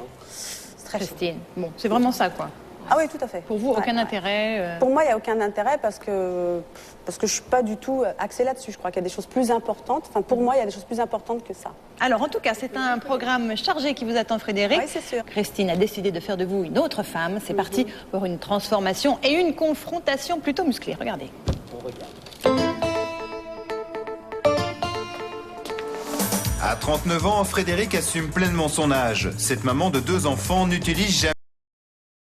S1: Christine. Bon, c'est vraiment ça, quoi.
S5: Ah oui, tout à fait.
S1: Pour vous, aucun intérêt
S5: Pour moi, il n'y a aucun intérêt parce que je ne suis pas du tout axée là-dessus. Je crois qu'il y a des choses plus importantes. Enfin, pour moi, il y a des choses plus importantes que ça.
S1: Alors, en tout cas, c'est un programme chargé qui vous attend, Frédéric.
S5: Oui, c'est sûr.
S1: Christine a décidé de faire de vous une autre femme. C'est parti pour une transformation et une confrontation plutôt musclée. Regardez.
S9: À 39 ans, Frédéric assume pleinement son âge. Cette maman de 2 enfants n'utilise jamais